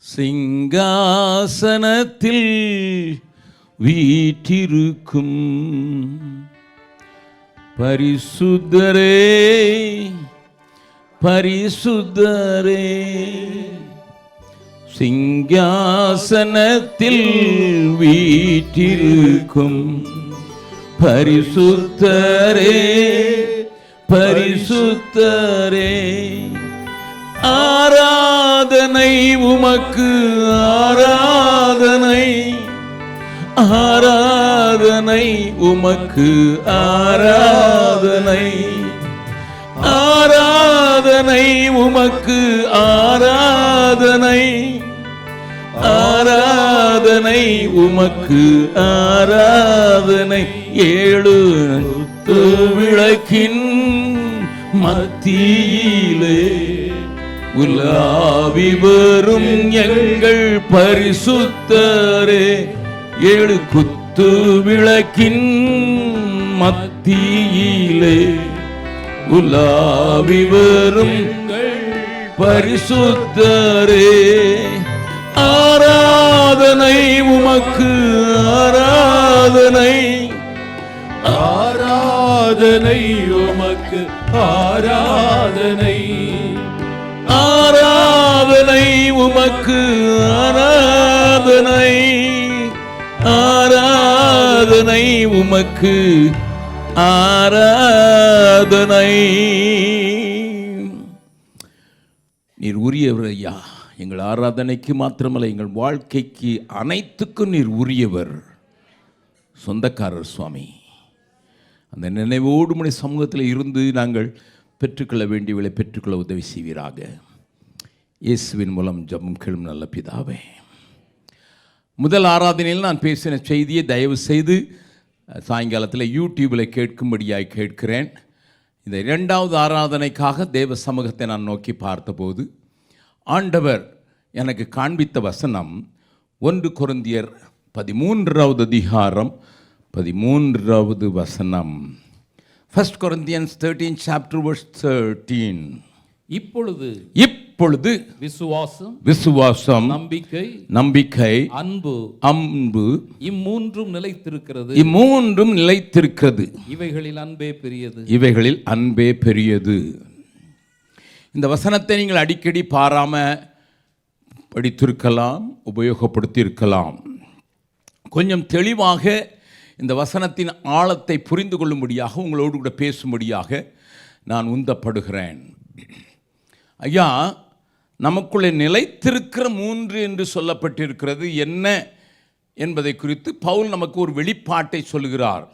சிங்காசனத்தில் வீற்றிருக்கும் பரிசுத்தரே பரிசுத்தரே, சிங்காசனத்தில் வீற்றிருக்கும் பரிசுத்தரே பரிசுத்தரே, ஆராதனை உமக்கு ஆராதனை, ஆராதனை உமக்கு ஆராதனை, ஆராதனை உமக்கு ஆராதனை, ஆராதனை உமக்கு ஆராதனை. ஏழு விளக்கின் மத்தியிலே உலாவி வரும் எங்கள் பரிசுத்தரே, ஏழு குத்து விளக்கின் மத்தியிலே உலாவி வரும் பரிசுத்தரே, ஆராதனை உமக்கு ஆராதனை, ஆராதனை உமக்கு ஆராதனை, ஆராதனை உமக்கு ஆராதனை, ஆராதனை உமக்கு ஆராதனை. நீர் உரியவர் ஐயா, எங்கள் ஆராதனைக்கு மாத்திரமல்ல எங்கள் வாழ்க்கைக்கு அனைத்துக்கும் நீர் உரியவர், சொந்தக்காரர் சுவாமி. அந்த நினைவோடு முறை சமூகத்தில் இருந்து நாங்கள் பெற்றுக்கொள்ள வேண்டியவளை பெற்றுக்கொள்ள உதவி செய்வீராக. இயேசுவின் மூலம் ஜெபம் கேளும் நல்ல பிதாவே. முதல் ஆராதனையில் நான் பேசின செய்தியை தயவு செய்து சாயங்காலத்தில் யூடியூபில் கேட்கும்படியாக கேட்கிறேன். இந்த இரண்டாவது ஆராதனைக்காக தேவ சமூகத்தை நான் நோக்கி பார்த்தபோது ஆண்டவர் எனக்கு காண்பித்த வசனம் 1 கொரிந்தியர் 13வது அதிகாரம் 13வது வசனம். 1 Corinthians 13 chapter verse 13. இப்பொழுது விசுவாசம் விசுவாசம், நம்பிக்கை நம்பிக்கை, அன்பு அன்பு, இம்மூன்றும் நிலைத்திருக்கிறது, இம்மூன்றும் நிலைத்திருக்கிறது, இவைகளில் அன்பே பெரியது, இவைகளில் அன்பே பெரியது. இந்த வசனத்தை நீங்கள் அடிக்கடி பாராம படித்திருக்கலாம், உபயோகப்படுத்தி இருக்கலாம். கொஞ்சம் தெளிவாக இந்த வசனத்தின் ஆழத்தை புரிந்து கொள்ளும்படியாக உங்களோடு கூட பேசும்படியாக நான் உந்தப்படுகிறேன். ஐயா, நமக்குள்ளே நிலைத்திருக்கிற 3 என்று சொல்லப்பட்டிருக்கிறது என்ன என்பதை குறித்து பவுல் நமக்கு ஒரு வெளிப்பாட்டை சொல்கிறார்.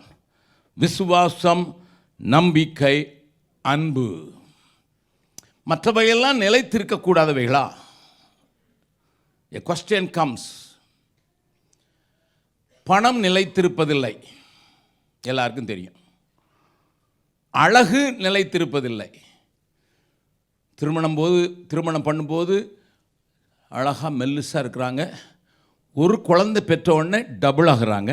விசுவாசம், நம்பிக்கை, அன்பு. மற்றவையெல்லாம் நிலைத்திருக்கக்கூடாதவைகளா? A question comes. பணம் நிலைத்திருப்பதில்லை, எல்லாருக்கும் தெரியும். அழகு நிலைத்திருப்பதில்லை. திருமணம் பண்ணும்போது அழகாக மெல்லுசாக இருக்கிறாங்க, ஒரு குழந்தை பெற்ற உடனே டபுள் ஆகிறாங்க.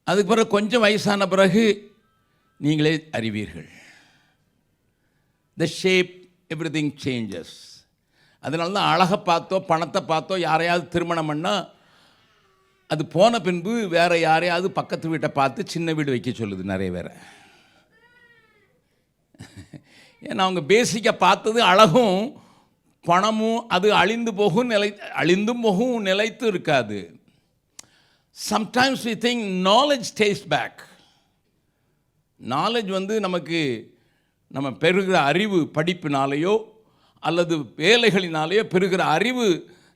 அதுக்கு பிறகு கொஞ்சம் வயசான பிறகு நீங்களே அறிவீர்கள், த ஷேப் எவ்ரிதிங் சேஞ்சஸ். அதனால தான் அழகை பார்த்தோ பணத்தை பார்த்தோ யாரையாவது திருமணம் பண்ணால் அது போன பின்பு வேறு யாரையாவது பக்கத்து வீட்டை பார்த்து சின்ன வீடு வைக்க சொல்லுது நிறைய பேரை. ஏன்னா அவங்க பேசிக்காக பார்த்தது அழகும் பணமும், அது அழிந்தும் போகும், நிலைத்து இருக்காது. Sometimes we think knowledge taste back. Knowledge நம்ம பெறுகிற அறிவு, படிப்பினாலேயோ அல்லது வேலைகளினாலேயோ பெறுகிற அறிவு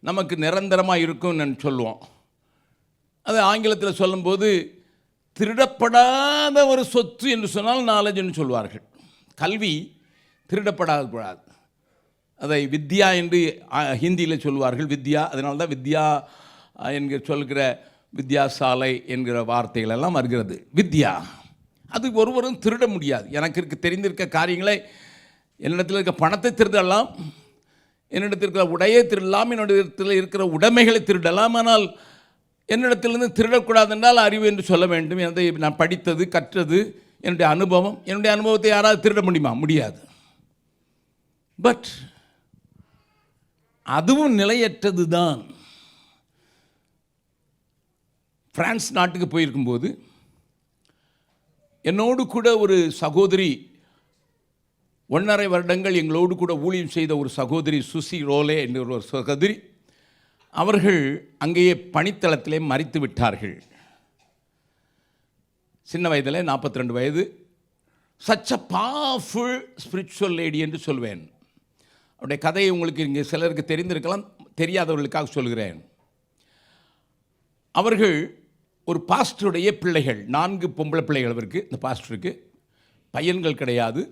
நமக்கு நிரந்தரமாக இருக்கும்னு சொல்லுவோம். அது ஆங்கிலத்தில் சொல்லும்போது திருடப்படாத ஒரு சொத்து என்று சொன்னால் நாலேஜ்னு சொல்வார்கள். கல்வி திருடப்படாது. அதை வித்யா என்று ஹிந்தியில் சொல்வார்கள், வித்யா. அதனால தான் வித்யா என்கிற சொல்கிற வித்யாசாலை என்கிற வார்த்தைகள் எல்லாம் வருகிறது. வித்யா அது ஒருவரும் திருட முடியாது. எனக்கு தெரிந்திருக்க காரியங்களை, என்னிடத்தில் இருக்க பணத்தை திருடலாம், என்னிடத்தில் இருக்கிற உடையை திருடலாம், என்னிடத்தில் இருக்கிற உடைமைகளை திருடலாம். ஆனால் என்னிடத்திலிருந்து திருடக்கூடாது என்றால் அறிவு என்று சொல்ல வேண்டும். அதை நான் படித்தது, கற்றது, என்னுடைய அனுபவத்தை யாராவது திருட முடியுமா? முடியாது. பட் அதுவும் நிலையற்றது தான். பிரான்ஸ் நாட்டுக்கு போயிருக்கும்போது என்னோடு கூட ஒரு சகோதரி 1.5 வருடங்கள் எங்களோடு கூட ஊழியம் செய்த ஒரு சகோதரி சுசி ரோலே என்ற ஒரு சகோதரி, அவர்கள் அங்கேயே பணித்தளத்திலே மரித்து விட்டார்கள். சின்ன வயதில் 42 வயது. Such a powerful spiritual lady என்று சொல்வேன். அவருடைய கதையை உங்களுக்கு இங்கே சிலருக்கு தெரிந்திருக்கலாம், தெரியாதவர்களுக்காக சொல்கிறேன். அவர்கள் ஒரு பாஸ்டருடைய பிள்ளைகள், 4 பொம்பளை பிள்ளைகள் அவருக்கு, இந்த பாஸ்டருக்கு பையன்கள் கிடையாது.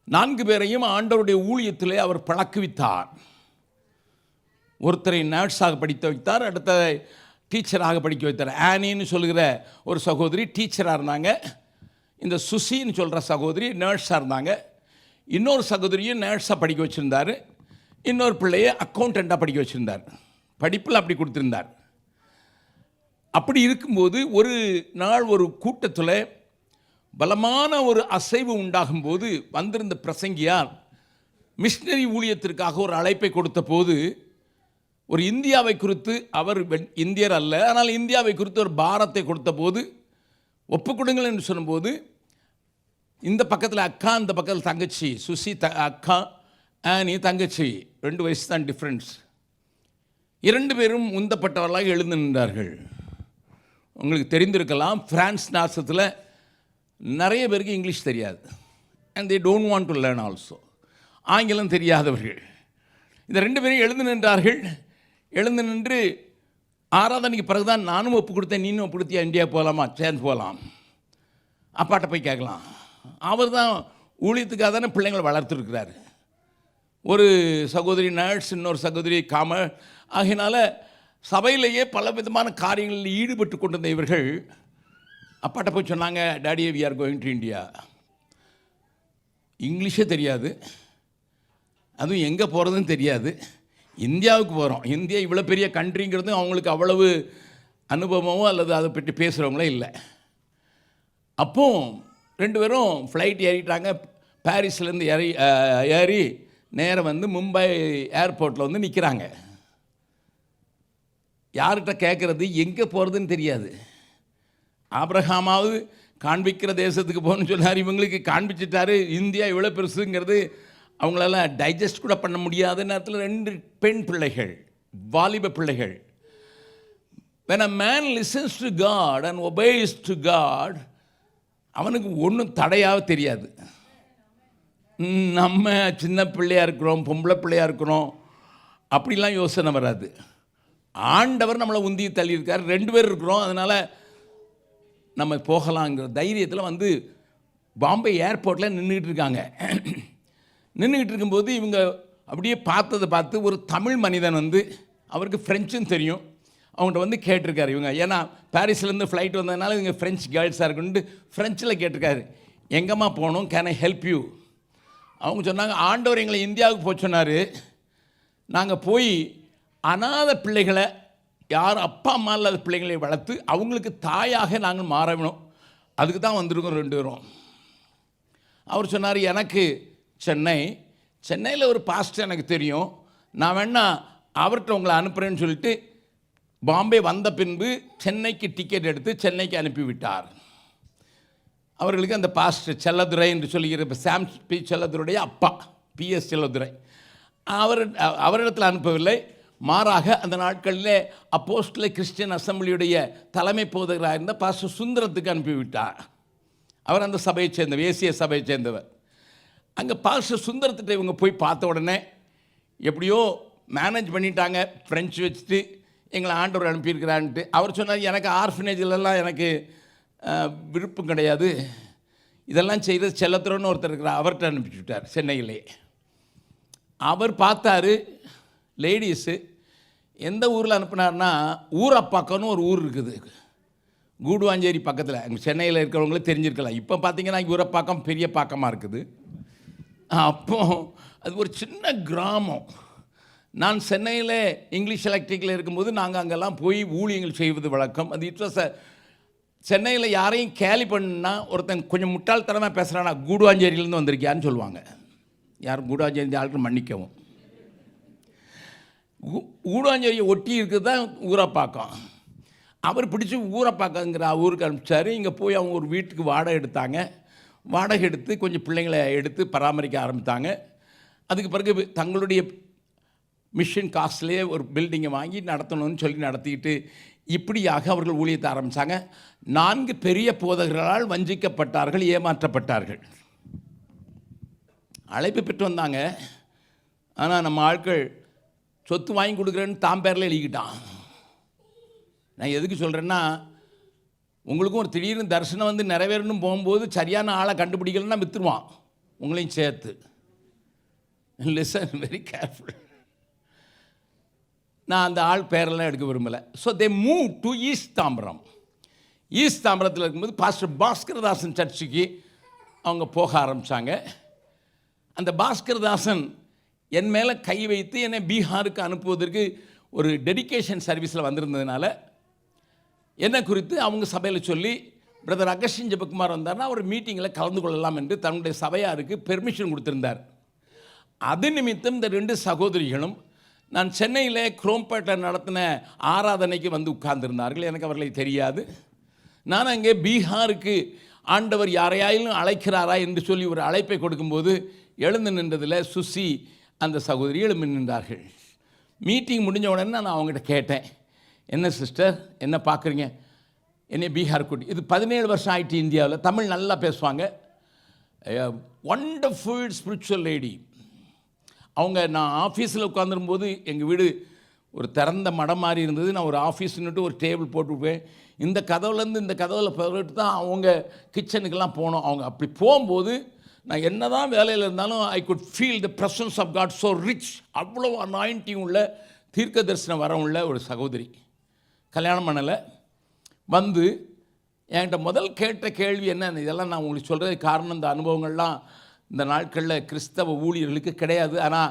4 பேரையும் ஆண்டவருடைய ஊழியத்திலே அவர் பழக்குவித்தார். ஒருத்தரை நர்ஸாக படித்து வைத்தார், அடுத்த டீச்சராக படிக்க வைத்தார். ஆனின்னு சொல்கிற ஒரு சகோதரி டீச்சராக இருந்தாங்க. இந்த சுசின்னு சொல்கிற சகோதரி நர்ஸாக இருந்தாங்க. இன்னொரு சகோதரியும் நர்ஸாக படிக்க வச்சுருந்தார். இன்னொரு பிள்ளையை அக்கௌண்டண்ட்டாக படிக்க வச்சுருந்தார். படிப்பில் அப்படி கொடுத்துருந்தார். அப்படி இருக்கும்போது ஒரு நாள் ஒரு கூட்டத்தில் பலமான ஒரு அசைவு உண்டாகும்போது வந்திருந்த பிரசங்கியார் மிஷினரி ஊழியத்திற்காக ஒரு அழைப்பை கொடுத்த போது, ஒரு இந்தியாவை குறித்து, அவர் இந்தியர் அல்ல, ஆனால் இந்தியாவை குறித்து ஒரு பாரத்தை கொடுத்த போது, ஒப்புக்கொடுங்கள் என்று சொல்லும்போது, இந்த பக்கத்தில் அக்கா, இந்த பக்கத்தில் தங்கச்சி, சுசி அக்கா, ஆனி தங்கச்சி, 2 வயசு தான் டிஃப்ரென்ஸ். 2 பேரும் உந்தப்பட்டவர்களாக எழுந்து நின்றார்கள். உங்களுக்கு தெரிந்திருக்கலாம், பிரான்ஸ் நாசத்தில் நிறைய பேருக்கு இங்கிலீஷ் தெரியாது. And they don't want to learn also. ஆங்கிலம் தெரியாதவர்கள். இந்த 2 பேரும் எழுந்து நின்றார்கள். எழுந்து நின்று ஆராதனைக்கு பிறகு தான் நானும் ஒப்பு கொடுத்தேன், நீனும் ஒப்பு கொடுத்தியா, இந்தியா போகலாமா, சேர்ந்து போகலாம், அப்பாட்ட போய் கேட்கலாம். அவர் தான் ஊழியத்துக்காக தானே பிள்ளைங்களை வளர்த்துருக்கிறாரு. ஒரு சகோதரி நர்ஸ், இன்னொரு சகோதரி காம. ஆகினால சபையிலேயே பல விதமான காரியங்களில் ஈடுபட்டு கொண்டிருந்த இவர்கள் அப்பாட்ட போய் சொன்னாங்க, daddy we are going to India. இங்கிலீஷே தெரியாது, அதுவும் எங்கே போகிறதுன்னு தெரியாது. இந்தியாவுக்கு போகிறோம். இந்தியா இவ்வளோ பெரிய கண்ட்ரிங்கிறது அவங்களுக்கு அவ்வளவு அனுபவமோ அல்லது அதை பற்றி பேசுகிறவங்களே இல்லை. அப்போ 2 பேரும் ஃப்ளைட் ஏறிட்டாங்க. பாரிஸ்லேருந்து ஏறி நேராக வந்து மும்பை ஏர்போர்ட்டில் வந்து நிற்கிறாங்க. யார்கிட்ட கேட்குறது, எங்கே போகிறதுன்னு தெரியாது. ஆபிரகாமாவது காண்பிக்கிற தேசத்துக்கு போகணும்னு சொன்னார், இவங்களுக்கு காண்பிச்சிட்டாரு. இந்தியா இவ்வளோ பெருசுங்கிறது அவங்களால டைஜஸ்ட் கூட பண்ண முடியாத நேரத்தில் 2 பெண் பிள்ளைகள், வாலிப பிள்ளைகள். when a man listens to God and obeys to God, அவனுக்கு ஒன்றும் தடையாக தெரியாது. நம்ம சின்ன பிள்ளையாக இருக்கிறோம், பொம்பளை பிள்ளையாக இருக்கிறோம், அப்படிலாம் யோசனை வராது. ஆண்டவர் நம்மளை உந்தி தள்ளியிருக்கார். 2 பேர் இருக்கிறோம், அதனால் நம்ம போகலாங்கிற தைரியத்தில் வந்து பாம்பே ஏர்போர்ட்டில் நின்றுக்கிட்டு இருக்காங்க. நின்றுக்கிட்டு இருக்கும்போது இவங்க அப்படியே பார்த்ததை பார்த்து ஒரு தமிழ் மனிதன் வந்து, அவருக்கு ஃப்ரெஞ்சும் தெரியும், அவங்கள்ட்ட வந்து கேட்டிருக்காரு. இவங்க ஏன்னா பாரிஸ்லேருந்து ஃப்ளைட் வந்ததுனால இவங்க ஃப்ரெஞ்ச் கேர்ள்ஸாக இருக்குன்ட்டு ஃப்ரெஞ்சில் கேட்டிருக்காரு, எங்கம்மா போகணும், கேன் ஐ ஹெல்ப் யூ. அவங்க சொன்னாங்க, ஆண்டவர் எங்களை இந்தியாவுக்கு போக சொன்னார், நாங்கள் போய் அநாத பிள்ளைகளை, யார் அப்பா அம்மா இல்லாத பிள்ளைகளை வளர்த்து அவங்களுக்கு தாயாக நாங்கள் மாறணும், அதுக்கு தான் வந்திருக்கோம் 2 பேரும். அவர் சொன்னார், எனக்கு சென்னையில் ஒரு பாஸ்டர் எனக்கு தெரியும், நான் வேணா அவர்கிட்ட உங்களை அனுப்புகிறேன்னு சொல்லிட்டு பாம்பே வந்த பின்பு சென்னைக்கு டிக்கெட் எடுத்து சென்னைக்கு அனுப்பிவிட்டார். அவர்களுக்கு அந்த பாஸ்டர் செல்லதுரை என்று சொல்லுகிற சாம் பி செல்லதுரையுடைய அப்பா PS செல்லதுரை அவரிடத்தில் அனுப்பவில்லை. மாறாக அந்த நாட்களில் அப்போஸ்தல கிறிஸ்டியன் அசம்பிளியுடைய தலைமை போதகராக இருந்த பாஸ்டர் சுந்தரத்துக்கு அனுப்பிவிட்டார். அவர் அந்த சபையை சேர்ந்தவர், ஏசிய சபையை சேர்ந்தவர். அங்கே பாஸ்டர் சுந்தரத்திட்ட இவங்க போய் பார்த்த உடனே எப்படியோ மேனேஜ் பண்ணிட்டாங்க, ஃப்ரெஞ்சு வச்சுட்டு எங்களை ஆண்டவர் அனுப்பியிருக்கிறான்ட்டு. அவர் சொன்னார், எனக்கு ஆர்ஃபனேஜிலெல்லாம் எனக்கு விருப்பம் கிடையாது, இதெல்லாம் செய்கிறது செல்லத்துறன்னு ஒருத்தர் இருக்கிறார், அவர்கிட்ட அனுப்பிச்சுட்டார் சென்னையிலே. அவர் பார்த்தாரு, லேடிஸு எந்த ஊரில் அனுப்புனார்னா, ஊரப்பாக்கம்னு ஒரு ஊர் இருக்குது, கூடுவாஞ்சேரி பக்கத்தில். அங்கே சென்னையில் இருக்கிறவங்களே தெரிஞ்சிருக்கலாம். இப்போ பார்த்தீங்கன்னா ஊரப்பாக்கம் பெரிய பாக்கமாக இருக்குது. அப்போ அது ஒரு சின்ன கிராமம். நான் சென்னையில் இங்கிலீஷ் எலக்ட்ரிக்கில் இருக்கும்போது நாங்கள் அங்கெல்லாம் போய் ஊழியங்கள் செய்வது வழக்கம். அது இட் வாஸ் சென்னையில் யாரையும் கேலி பண்ணா ஒருத்தன் கொஞ்சம் முட்டாள்தனமாக பேசுகிறானா, கூடுவாஞ்சேரியிலேருந்து வந்திருக்கியான்னு சொல்லுவாங்க. யார் கூடுவாஞ்சேரி ஆளுக்கு மன்னிக்கவும். ஊடாஞ்சேரியை ஒட்டி இருக்கிறது தான் ஊரப்பாக்கம். அவர் பிடிச்சி ஊரப்பாக்கங்கிற ஊருக்கு அனுப்பிச்சார். இங்கே போய் அவங்க ஒரு வீட்டுக்கு வாடகை எடுத்தாங்க. வாடகை எடுத்து கொஞ்சம் பிள்ளைங்களை எடுத்து பராமரிக்க ஆரம்பித்தாங்க. அதுக்கு பிறகு தங்களுடைய மிஷன் காஸ்ட்லேயே ஒரு பில்டிங்கை வாங்கி நடத்தணும்னு சொல்லி நடத்திக்கிட்டு இப்படியாக அவர்கள் ஊழியத்தை ஆரம்பித்தாங்க. 4 பெரிய போதகர்களால் வஞ்சிக்கப்பட்டார்கள், ஏமாற்றப்பட்டார்கள். அழைப்பு பெற்று வந்தாங்க. ஆனால் நம்ம ஆட்கள் சொத்து வாங்கி கொடுக்குறேன்னு தாம் பேரில் எழுதிக்கிட்டான். நான் எதுக்கு சொல்கிறேன்னா, உங்களுக்கும் ஒரு திடீர்னு தரிசனம் வந்து நிறைவேறணும் போகும்போது சரியான ஆளை கண்டுபிடிக்கலன்னா விற்றுருவான் உங்களையும் சேர்த்து. Listen very careful. நான் அந்த ஆள் பேரெல்லாம் எடுக்க விரும்பலை. So they move to east Tambaram. East தாம்பரத்தில் இருக்கும்போது பாஸ்டர் பாஸ்கரதாசன் சர்ச்சுக்கு அவங்க போக ஆரம்பித்தாங்க. அந்த பாஸ்கரதாசன் என் மேலே கை வைத்து என்னை பீகாருக்கு அனுப்புவதற்கு ஒரு டெடிகேஷன் சர்வீஸில் வந்திருந்ததுனால என்னை குறித்து அவங்க சபையில் சொல்லி பிரதர் அகஸ்டின் ஜெபக்குமார் வந்தார்னா அவர் மீட்டிங்கில் கலந்து கொள்ளலாம் என்று தன்னுடைய சபையாருக்கு பெர்மிஷன் கொடுத்திருந்தார். அது நிமித்தம் இந்த 2 சகோதரிகளும் நான் சென்னையில் குரோம்பேட்டில் நடத்தின ஆராதனைக்கு வந்து உட்கார்ந்துருந்தார்கள். எனக்கு அவர்களை தெரியாது. நான் அங்கே பீகாருக்கு ஆண்டவர் யாரையாயிலும் அழைக்கிறாரா என்று சொல்லி ஒரு அழைப்பை கொடுக்கும்போது எழுந்து நின்றதில் சுசி அந்த சகோதரி எழுந்து நின்றார்கள். மீட்டிங் முடிஞ்ச உடனே நான் அவங்ககிட்ட கேட்டேன், என்ன சிஸ்டர் என்ன பார்க்குறீங்க? என்னை பீகார் கூட்டி, இது 17 வருஷம் ஆகிட்டு இந்தியாவில், தமிழ் நல்லா பேசுவாங்க, ஒண்டர்ஃபுல் ஸ்பிரிச்சுவல் லேடி. அவங்க நான் ஆஃபீஸில் உட்காந்துருக்கும்போது எங்கள் வீடு ஒரு திறந்த மடம் மாதிரி இருந்தது. நான் ஒரு ஆஃபீஸ்னுட்டு ஒரு டேபிள் போட்டுருப்பேன். இந்த கதவுலேருந்து இந்த கதவில் போட்டு தான் அவங்க கிச்சனுக்கெல்லாம் போனோம். அவங்க அப்படி போகும்போது நான் என்ன தான் வேலையில் இருந்தாலும் I good feel the presence of God so rich. அவ்வளோ அனாயிண்டிங் உள்ள தீர்க்க தரிசனம் வர உள்ள ஒரு சகோதரி. கல்யாணம் பண்ணலை. வந்து என்கிட்ட முதல் கேட்ட கேள்வி என்ன, இதெல்லாம் நான் உங்களுக்கு சொல்கிறது காரணம் இந்த அனுபவங்கள்லாம் இந்த நாட்களில் கிறிஸ்தவ ஊழியர்களுக்கு கிடையாது. ஆனால்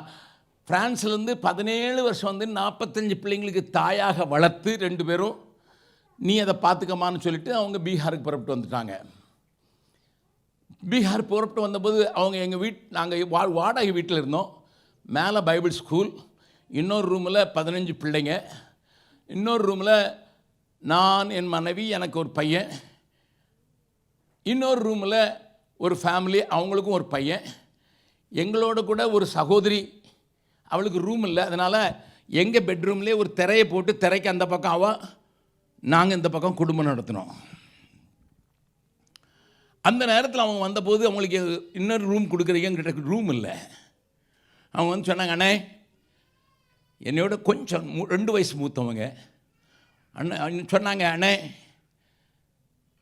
ஃப்ரான்ஸ்லேருந்து 17 வருஷம் வந்து 45 பிள்ளைங்களுக்கு தாயாக வளர்த்து 2 பேரும் நீ அதை பார்த்துக்கமான்னு சொல்லிட்டு அவங்க பீகாருக்கு புறப்பட்டு வந்துட்டாங்க. பீகார் புறப்பட்டு வந்தபோது அவங்க எங்கள் நாங்கள் வாடகை வீட்டில் இருந்தோம். மேலே பைபிள் ஸ்கூல், இன்னொரு ரூமில் 15 பிள்ளைங்க, இன்னொரு ரூமில் நான் என் மனைவி எனக்கு ஒரு பையன், இன்னொரு ரூமில் ஒரு ஃபேமிலி அவங்களுக்கும் ஒரு பையன், எங்களோட கூட ஒரு சகோதரி அவளுக்கு ரூம் இல்லை. அதனால் எங்கள் பெட்ரூம்லேயே ஒரு திரையை போட்டு திரைக்கு அந்த பக்கம் அவள், நாங்கள் இந்த பக்கம் குடும்பம் நடத்தினோம். அந்த நேரத்தில் அவங்க வந்தபோது அவங்களுக்கு இன்னொரு ரூம் கொடுக்குறீங்கிட்ட ரூம் இல்லை. அவங்க வந்து சொன்னாங்க, அண்ணே என்னையோட கொஞ்சம் 2 வயசு மூத்தவங்க அண்ணன் சொன்னாங்க, அண்ணே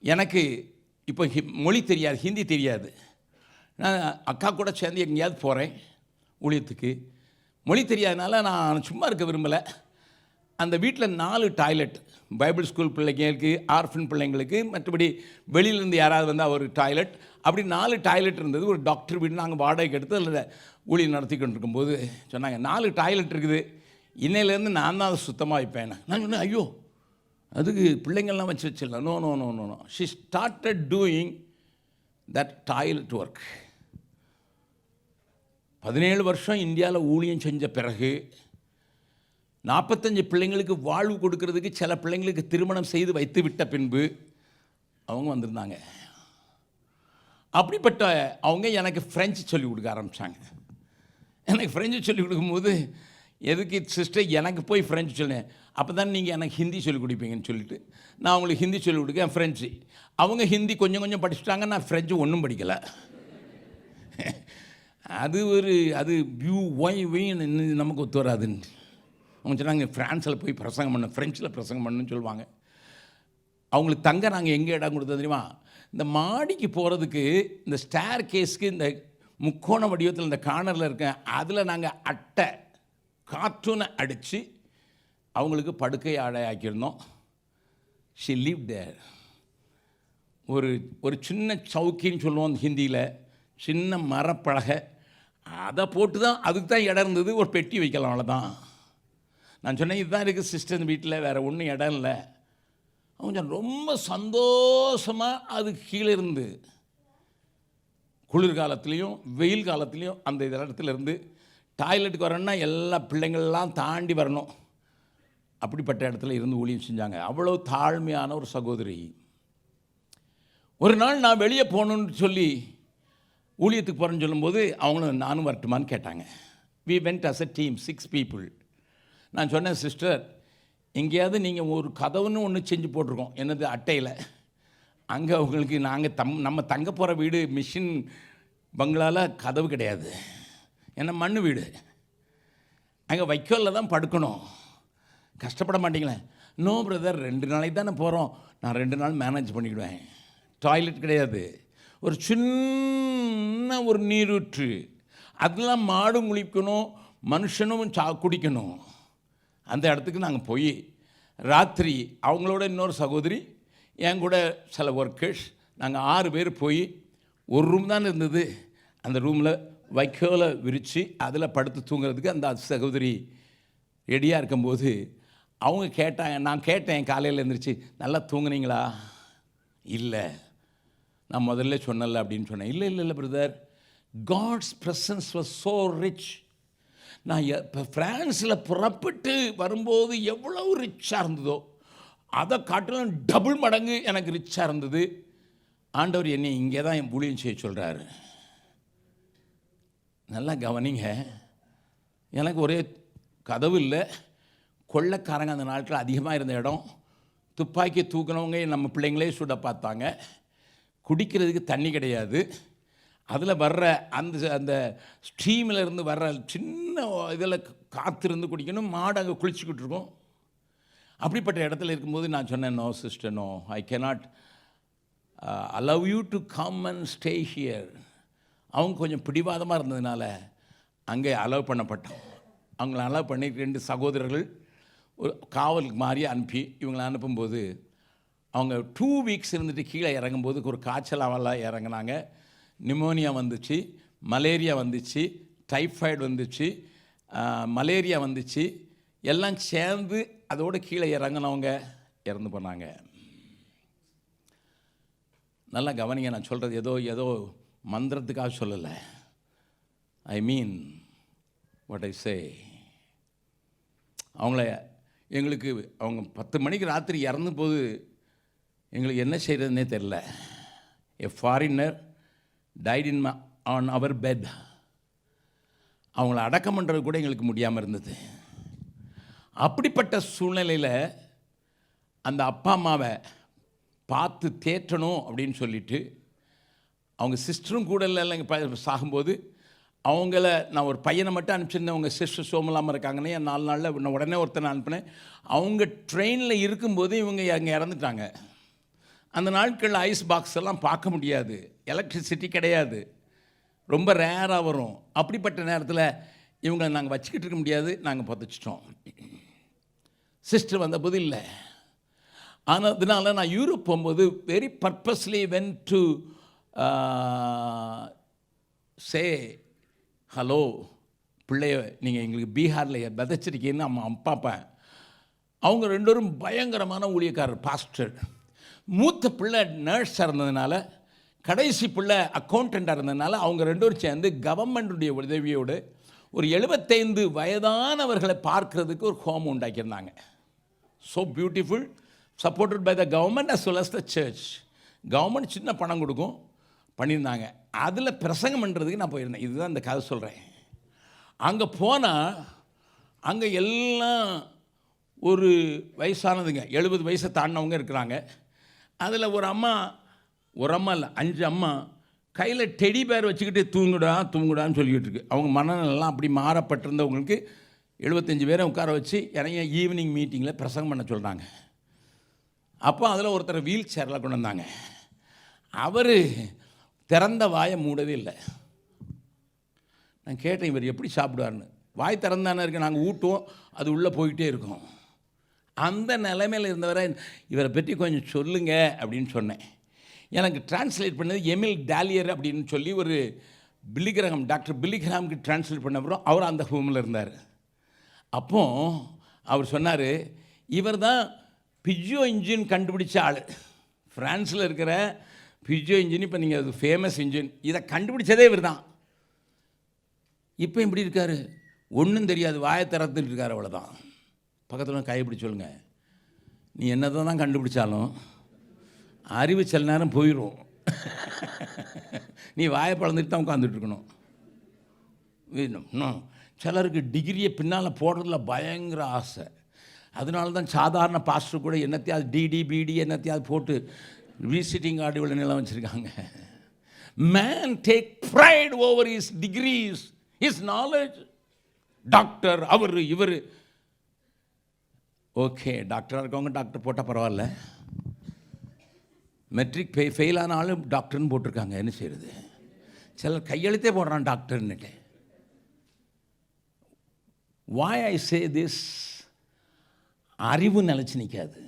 எனக்கு இப்போ மொழி தெரியாது, ஹிந்தி தெரியாது, நான் அக்கா கூட சேர்ந்து எங்கேயாவது போகிறேன் ஊழியத்துக்கு, மொழி தெரியாதனால நான் சும்மா இருக்க விரும்பலை. அந்த வீட்டில் 4 டாய்லெட், பைபிள் ஸ்கூல் பிள்ளைங்களுக்கு, ஆர்ஃபன் பிள்ளைங்களுக்கு, மற்றபடி வெளியிலேருந்து யாராவது வந்தால் ஒரு டாய்லெட், அப்படி 4 டாய்லெட் இருந்தது. ஒரு டாக்டர் வீடு நாங்கள் வாடகைக்கு எடுத்து அதில் ஊழியம் நடத்திக்கிட்டு இருக்கும்போது சொன்னாங்க, 4 டாய்லெட் இருக்குது, இன்னையிலேருந்து நான் தான் அதை சுத்தமாக வைப்பேன். நான் சொன்னேன், ஐயோ அதுக்கு பிள்ளைங்கள்லாம் வச்சிடலாம். No no no no no she started doing that toilet work. 17 வருஷம் இந்தியாவில் ஊழியம் செஞ்ச பிறகு 45 பிள்ளைங்களுக்கு வாழ்வு கொடுக்கறதுக்கு சில பிள்ளைங்களுக்கு திருமணம் செய்து வைத்து விட்ட பின்பு அவங்க வந்திருந்தாங்க. அப்படிப்பட்ட அவங்க எனக்கு ஃப்ரெஞ்சு சொல்லிக் கொடுக்க ஆரம்பித்தாங்க. எனக்கு ஃப்ரெஞ்சு சொல்லிக் கொடுக்கும்போது, எதுக்கு சிஸ்டர் எனக்கு போய் ஃப்ரெஞ்சு சொன்னேன், அப்போ தான் நீங்கள் எனக்கு ஹிந்தி சொல்லிக் கொடுப்பீங்கன்னு சொல்லிட்டு நான் அவங்களுக்கு ஹிந்தி சொல்லிக் கொடுக்கேன், ஃப்ரெஞ்சு. அவங்க ஹிந்தி கொஞ்சம் கொஞ்சம் படிச்சுட்டாங்க, நான் ஃப்ரெஞ்சு ஒன்றும் படிக்கலை. அது வியூ ஒய் ஒய்ன்னு நமக்கு ஒத்து வராதுன்னு அவங்க சொன்னாங்க, ஃப்ரான்ஸில் போய் பிரசங்கம் பண்ண, ஃப்ரெஞ்சில் பிரசங்கம் பண்ணுன்னு சொல்லுவாங்க. அவங்களுக்கு தங்க நாங்கள் எங்கே இடம் கொடுத்தது தெரியுமா? இந்த மாடிக்கு போகிறதுக்கு இந்த ஸ்டேர் கேஸ்க்கு இந்த முக்கோண வடிவத்தில் இந்த கார்னரில் இருக்கேன், அதில் நாங்கள் அட்டை கார்ட்டூனை அடித்து அவங்களுக்கு படுக்கை ஆடை ஆக்கியிருந்தோம். ஷி லிவ் தேர். ஒரு சின்ன சவுக்கின்னு சொல்லுவோம் ஹிந்தியில், சின்ன மரப்பலகை, அதை போட்டு தான் அதுக்கு தான் இடம் இருந்தது, ஒரு பெட்டி வைக்கலாம், அவ்வளோதான். நான் சொன்னேன், இதுதான் இருக்குது சிஸ்டர் வீட்டில், வேறு ஒன்றும் இடம் இல்லை. அவங்க ரொம்ப சந்தோஷமாக அது கீழே இருந்து குளிர்காலத்துலேயும் வெயில் காலத்துலேயும் அந்த இடத்துல இருந்து டாய்லெட்டுக்கு வரணும்னா எல்லா பிள்ளைங்கள்லாம் தாண்டி வரணும். அப்படிப்பட்ட இடத்துல இருந்து ஊழியம் செஞ்சாங்க. அவ்வளோ தாழ்மையான ஒரு சகோதரி. ஒரு நாள் நான் வெளியே போகணுன்னு சொல்லி ஊழியத்துக்கு போகிறேன்னு சொல்லும்போது அவங்களும் நானும் வரட்டுமான்னு கேட்டாங்க. we went as a team, 6 people. நான் சொன்னேன், சிஸ்டர் எங்கேயாவது நீங்கள் ஒரு கதவுன்னு ஒன்று செஞ்சு போட்டிருக்கோம் என்னது அட்டையில், அங்கே உங்களுக்கு நாங்கள் நம்ம தங்க போகிற வீடு மிஷின் பங்களாவில் கதவு கிடையாது, ஏன்னா மண் வீடு, அங்கே வைக்கோலில் தான் படுக்கணும், கஷ்டப்பட மாட்டீங்களே? நோ பிரதர், 2 நாளைக்கு தானே போகிறோம், நான் 2 நாள் மேனேஜ் பண்ணிக்கிடுவேன். டாய்லெட் கிடையாது, ஒரு சின்ன ஒரு நீரூற்று, அதெல்லாம் மாடும் குளிக்கணும், மனுஷனும் குடிக்கணும். அந்த இடத்துக்கு நாங்கள் போய் ராத்திரி அவங்களோட இன்னொரு சகோதரி என் கூட சில ஒர்க்கர்ஸ் நாங்கள் 6 பேர் போய் ஒரு ரூம் தான் இருந்தது, அந்த ரூமில் வைக்கோலை விரித்து அதில் படுத்து தூங்குறதுக்கு அந்த சகோதரி ரெடியாக இருக்கும்போது அவங்க கேட்டாங்க. நான் கேட்டேன் காலையில் எழுந்திரிச்சு, நல்லா தூங்குனீங்களா? இல்லை, நான் முதல்ல சொன்னல அப்படின்னு சொன்னேன். இல்லை brother, God's presence was so rich. நான் இப்போ ஃப்ரான்ஸில் புறப்பட்டு வரும்போது எவ்வளோ ரிச்சாக இருந்ததோ அதை காட்டிலும் டபுள் மடங்கு எனக்கு ரிச்சாக இருந்தது. ஆண்டவர் என்னை இங்கே தான் என் ஊழியம் செய்ய சொல்கிறாரு. நல்லா கவனிங்க, எனக்கு ஒரே கதவு இல்லை, கொள்ளைக்காரங்க அந்த நாட்டில் அதிகமாக இருந்த இடம், துப்பாக்கி தூக்கினவங்க நம்ம பிள்ளைங்களே சுட பார்த்தாங்க, குடிக்கிறதுக்கு தண்ணி கிடையாது, அதில் வர்ற அந்த ஸ்ட்ரீமில் இருந்து வர்ற சின்ன இதில் காத்திருந்து குடிக்கணும், மாடு அங்கே குளிச்சுக்கிட்டு இருக்கோம். அப்படிப்பட்ட இடத்துல இருக்கும்போது நான் சொன்னேன், no sister, no, I cannot allow you to come and stay here. அவங்க கொஞ்சம் பிடிவாதமாக இருந்ததுனால அங்கே அலோவ் பண்ணப்பட்டோம். அவங்கள அலோவ் பண்ணி 2 சகோதரர்கள் ஒரு காவலுக்கு மாறி அனுப்பி இவங்களை அனுப்பும்போது அவங்க 2 வீக்ஸ் இருந்துட்டு கீழே இறங்கும்போது ஒரு காய்ச்சலாவெல்லாம் இறங்கினாங்க. நிமோனியா வந்துச்சு, மலேரியா வந்துச்சு, டைஃபாய்டு வந்துச்சு, மலேரியா வந்துச்சு, எல்லாம் சேர்ந்து அதோடு கீழே இறங்கினவங்க இறந்து போனாங்க. நல்லா கவனிங்க, நான் சொல்கிறது ஏதோ மந்திரத்துக்காக சொல்லலை. ஐ மீன் வாட் ஐ சே. அவங்கள எங்களுக்கு அவங்க 10 மணிக்கு ராத்திரி இறந்து போது எங்களுக்கு என்ன செய்கிறதுனே தெரில. A foreigner died on our bed. அவங்கள அடக்கம் பண்ணுறது கூட எங்களுக்கு முடியாமல் இருந்தது. அப்படிப்பட்ட சூழ்நிலையில் அந்த அப்பா அம்மாவை பார்த்து தேற்றணும் அப்படின்னு சொல்லிட்டு அவங்க சிஸ்டரும் கூட இல்லைங்க சாகும்போது அவங்கள நான் ஒரு பையனை மட்டும் அனுப்பிச்சிருந்தேன். அவங்க சிஸ்டர் சோமலாமல் இருக்காங்கன்னு 4 நாளில் நான் உடனே ஒருத்தனை அனுப்பினேன். அவங்க ட்ரெயினில் இருக்கும்போது இவங்க அங்கே இறந்துட்டாங்க. அந்த நாட்களில் ஐஸ் பாக்ஸ் எல்லாம் பார்க்க முடியாது, எலக்ட்ரிசிட்டி கிடையாது, ரொம்ப ரேராக வரும். அப்படிப்பட்ட நேரத்தில் இவங்களை நாங்கள் வச்சுக்கிட்டு இருக்க முடியாது, நாங்கள் புதைச்சிட்டோம். சிஸ்டர் வந்தபோது இல்லை. ஆனால் அதனால நான் யூரோப் போகும்போது very purposely went to say hello, பிள்ளைய நீங்கள் எங்களுக்கு பீகாரில் விதைச்சிருக்கீங்கன்னு அப்பாப்பேன். அவங்க 2 பேரும் பயங்கரமான ஊழியக்காரர், பாஸ்டர். மூத்த பிள்ளை நர்ஸாக இருந்ததுனால, கடைசி பிள்ளை அக்கௌண்டண்ட்டாக இருந்ததுனால அவங்க 2 பேரும் சேர்ந்து கவர்மெண்ட்டுடைய உதவியோடு ஒரு 75 வயதானவர்களை பார்க்கறதுக்கு ஒரு ஹோம் உண்டாக்கியிருந்தாங்க. So beautiful, supported by the government as well as the church. Government சின்ன பணம் கொடுக்கும், பண்ணியிருந்தாங்க. அதில் பிரசங்கம் பண்ணுறதுக்கு நான் போயிருந்தேன். இதுதான் இந்த கதை சொல்கிறேன். அங்கே போனால் அங்கே எல்லாம் ஒரு வயசானதுங்க, 70 வயசை தாண்டினவங்க இருக்கிறாங்க. அதில் ஒரு அம்மா இல்லை 5 அம்மா கையில் டெடி பேர் வச்சுக்கிட்டு தூங்குடான்னு சொல்லிக்கிட்டு இருக்கு. அவங்க மனநெல்லாம் அப்படி மாறப்பட்டிருந்தவங்களுக்கு 75 பேரை உட்கார வச்சு இறங்க ஈவினிங் மீட்டிங்கில் பிரசங்கம் பண்ண சொல்கிறாங்க. அப்போ அதில் ஒருத்தர் வீல் சேரில் கொண்டு வந்தாங்க. அவர் திறந்த வாயை மூடவே இல்லை. நான் கேட்டேன், இவர் எப்படி சாப்பிடுவார்னு. வாய் திறந்தானே இருக்கு, நாங்கள் ஊட்டுவோம், அது உள்ளே போய்கிட்டே இருக்கோம். அந்த நிலைமையில் இருந்தவரை இவரை பற்றி கொஞ்சம் சொல்லுங்க அப்படின்னு சொன்னேன். எனக்கு டிரான்ஸ்லேட் பண்ணது எமில் டாலியர் அப்படின்னு சொல்லி ஒரு பில்லிகிராம், டாக்டர் பில்லிகிராமுக்கு டிரான்ஸ்லேட் பண்ண அப்புறம் அவர் அந்த ஹோமில் இருந்தார். அப்போ அவர் சொன்னார், இவர் தான் பிஜோ இன்ஜின் கண்டுபிடிச்ச ஆள். ஃப்ரான்ஸில் இருக்கிற பிஜோ இன்ஜின், இப்போ நீங்கள் அது ஃபேமஸ் இன்ஜின், இதை கண்டுபிடிச்சதே இவர் தான். இப்போ எப்படி இருக்கார்? ஒன்றும் தெரியாது, வாயை திறந்துட்டு இருக்கார், அவ்வளோதான். பக்கத்தில் கைப்பிடி சொல்லுங்க, நீ என்னதை தான் கண்டுபிடிச்சாலும் அறிவு சில நேரம் போயிடும். நீ வாயை பழந்துட்டு தான் உட்காந்துட்ருக்கணும். இன்னும் சிலருக்கு டிகிரியை பின்னால் போடுறதுல பயங்கர ஆசை. அதனால தான் சாதாரண பாஸ்டர் கூட என்னத்தையாவது டிடி பிடி என்னத்தையாவது போட்டு விசிட்டிங் கார்டு இவ்வளோ நிலம் வச்சுருக்காங்க. Man take pride over his degrees, his knowledge. Doctor அவர் இவர். ஓகே, டாக்டராக இருக்கவங்க டாக்டர் போட்டால் பரவாயில்ல. மெட்ரிக் ஃபெயில் ஆன ஆளும் டாக்டர்னு போட்டிருக்காங்க, என்ன செய்கிறது? சிலர் கையெழுத்தே போடுறான் டாக்டர்னுட்டு. why I say this, அறிவு நிலச்சி நிற்காது.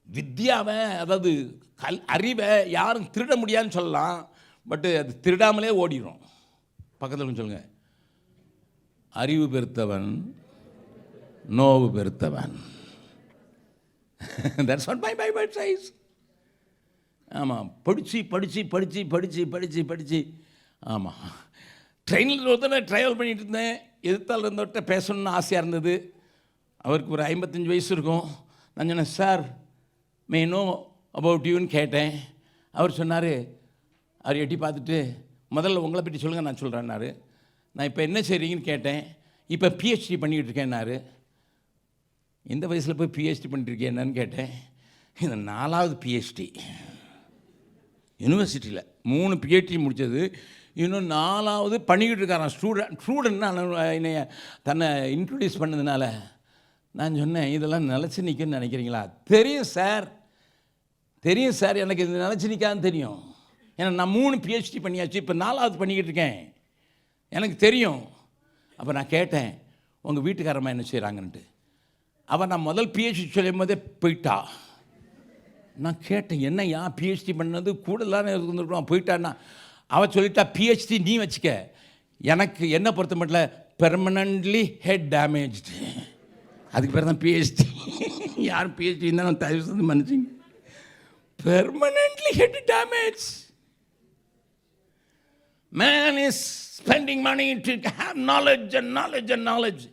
வித்யாவை, அதாவது அறிவை யாரும் திருட முடியாதுன்னு சொல்லலாம், பட்டு அது திருடாமலே ஓடிடும். பக்கத்தில் சொல்லுங்க, அறிவு பெருத்தவன் நோவு பெருத்தவன். That's what my Bible says. ஆமாம், படித்து படித்து படித்து படித்து படித்து படித்து. ஆமாம், ட்ரெயினில் ஒருத்தனை ட்ராவல் பண்ணிகிட்டு இருந்தேன். எதிர்த்தால் இருந்தவர்கிட்ட பேசணுன்னு ஆசையாக இருந்தது. அவருக்கு ஒரு 55 வயசு இருக்கும். நான் சொன்னேன், சார் மே நோ அபவுட் யூன்னு கேட்டேன். அவர் சொன்னார், அவர் எட்டி பார்த்துட்டு, முதல்ல உங்களை பற்றி சொல்லுங்கள், நான் சொல்கிறேன்னாரு. நான் இப்போ என்ன செய்கிறீங்கன்னு கேட்டேன். இப்போ பிஹெச்டி பண்ணிக்கிட்டு இருக்கேன்னாரு. இந்த வயசில் போய் பிஹெச்டி பண்ணிட்டுருக்கேன் என்னன்னு கேட்டேன். இது 4வது பிஹெச்டி யூனிவர்சிட்டியில். 3 பிஹெச்டி முடித்தது, இன்னும் 4வது பண்ணிக்கிட்டு இருக்காரான். ஸ்டூடெண்ட்னா என்னைய தன்னை இன்ட்ரடியூஸ் பண்ணதுனால நான் சொன்னேன், இதெல்லாம் நிலச்சி நிற்குன்னு நினைக்கிறீங்களா? தெரியும் சார், தெரியும் சார், எனக்கு இது நிலச்சி நிற்காதுன்னு தெரியும். ஏன்னா நான் 3 பிஹெச்டி பண்ணியாச்சு, இப்போ 4வது பண்ணிக்கிட்டு இருக்கேன், எனக்கு தெரியும். அப்போ நான் கேட்டேன், உங்கள் வீட்டுக்காரம்மா என்ன செய்கிறாங்கன்ட்டு. அவள் நான் முதல் பிஹெச்டி சொல்லும் போதே போயிட்டா. நான் கேட்டேன், என்னையா பிஹெச்டி பண்ணது கூடலான்னு இருந்துருக்கோம், போயிட்டான்னா. அவள் சொல்லிட்டா, பிஹெச்டி நீ வச்சுக்க, எனக்கு என்ன பொறுத்த மட்டும் பெர்மனன்ட்லி ஹெட் டேமேஜ்டு, அதுக்கு பேர் தான் பிஹெச்டி. யாரும் பிஹெச்டி இருந்தால் நான் தயவு செஞ்சு மன்னிச்சிங்க. Permanently head damage. Man is spending money to have knowledge and knowledge and knowledge.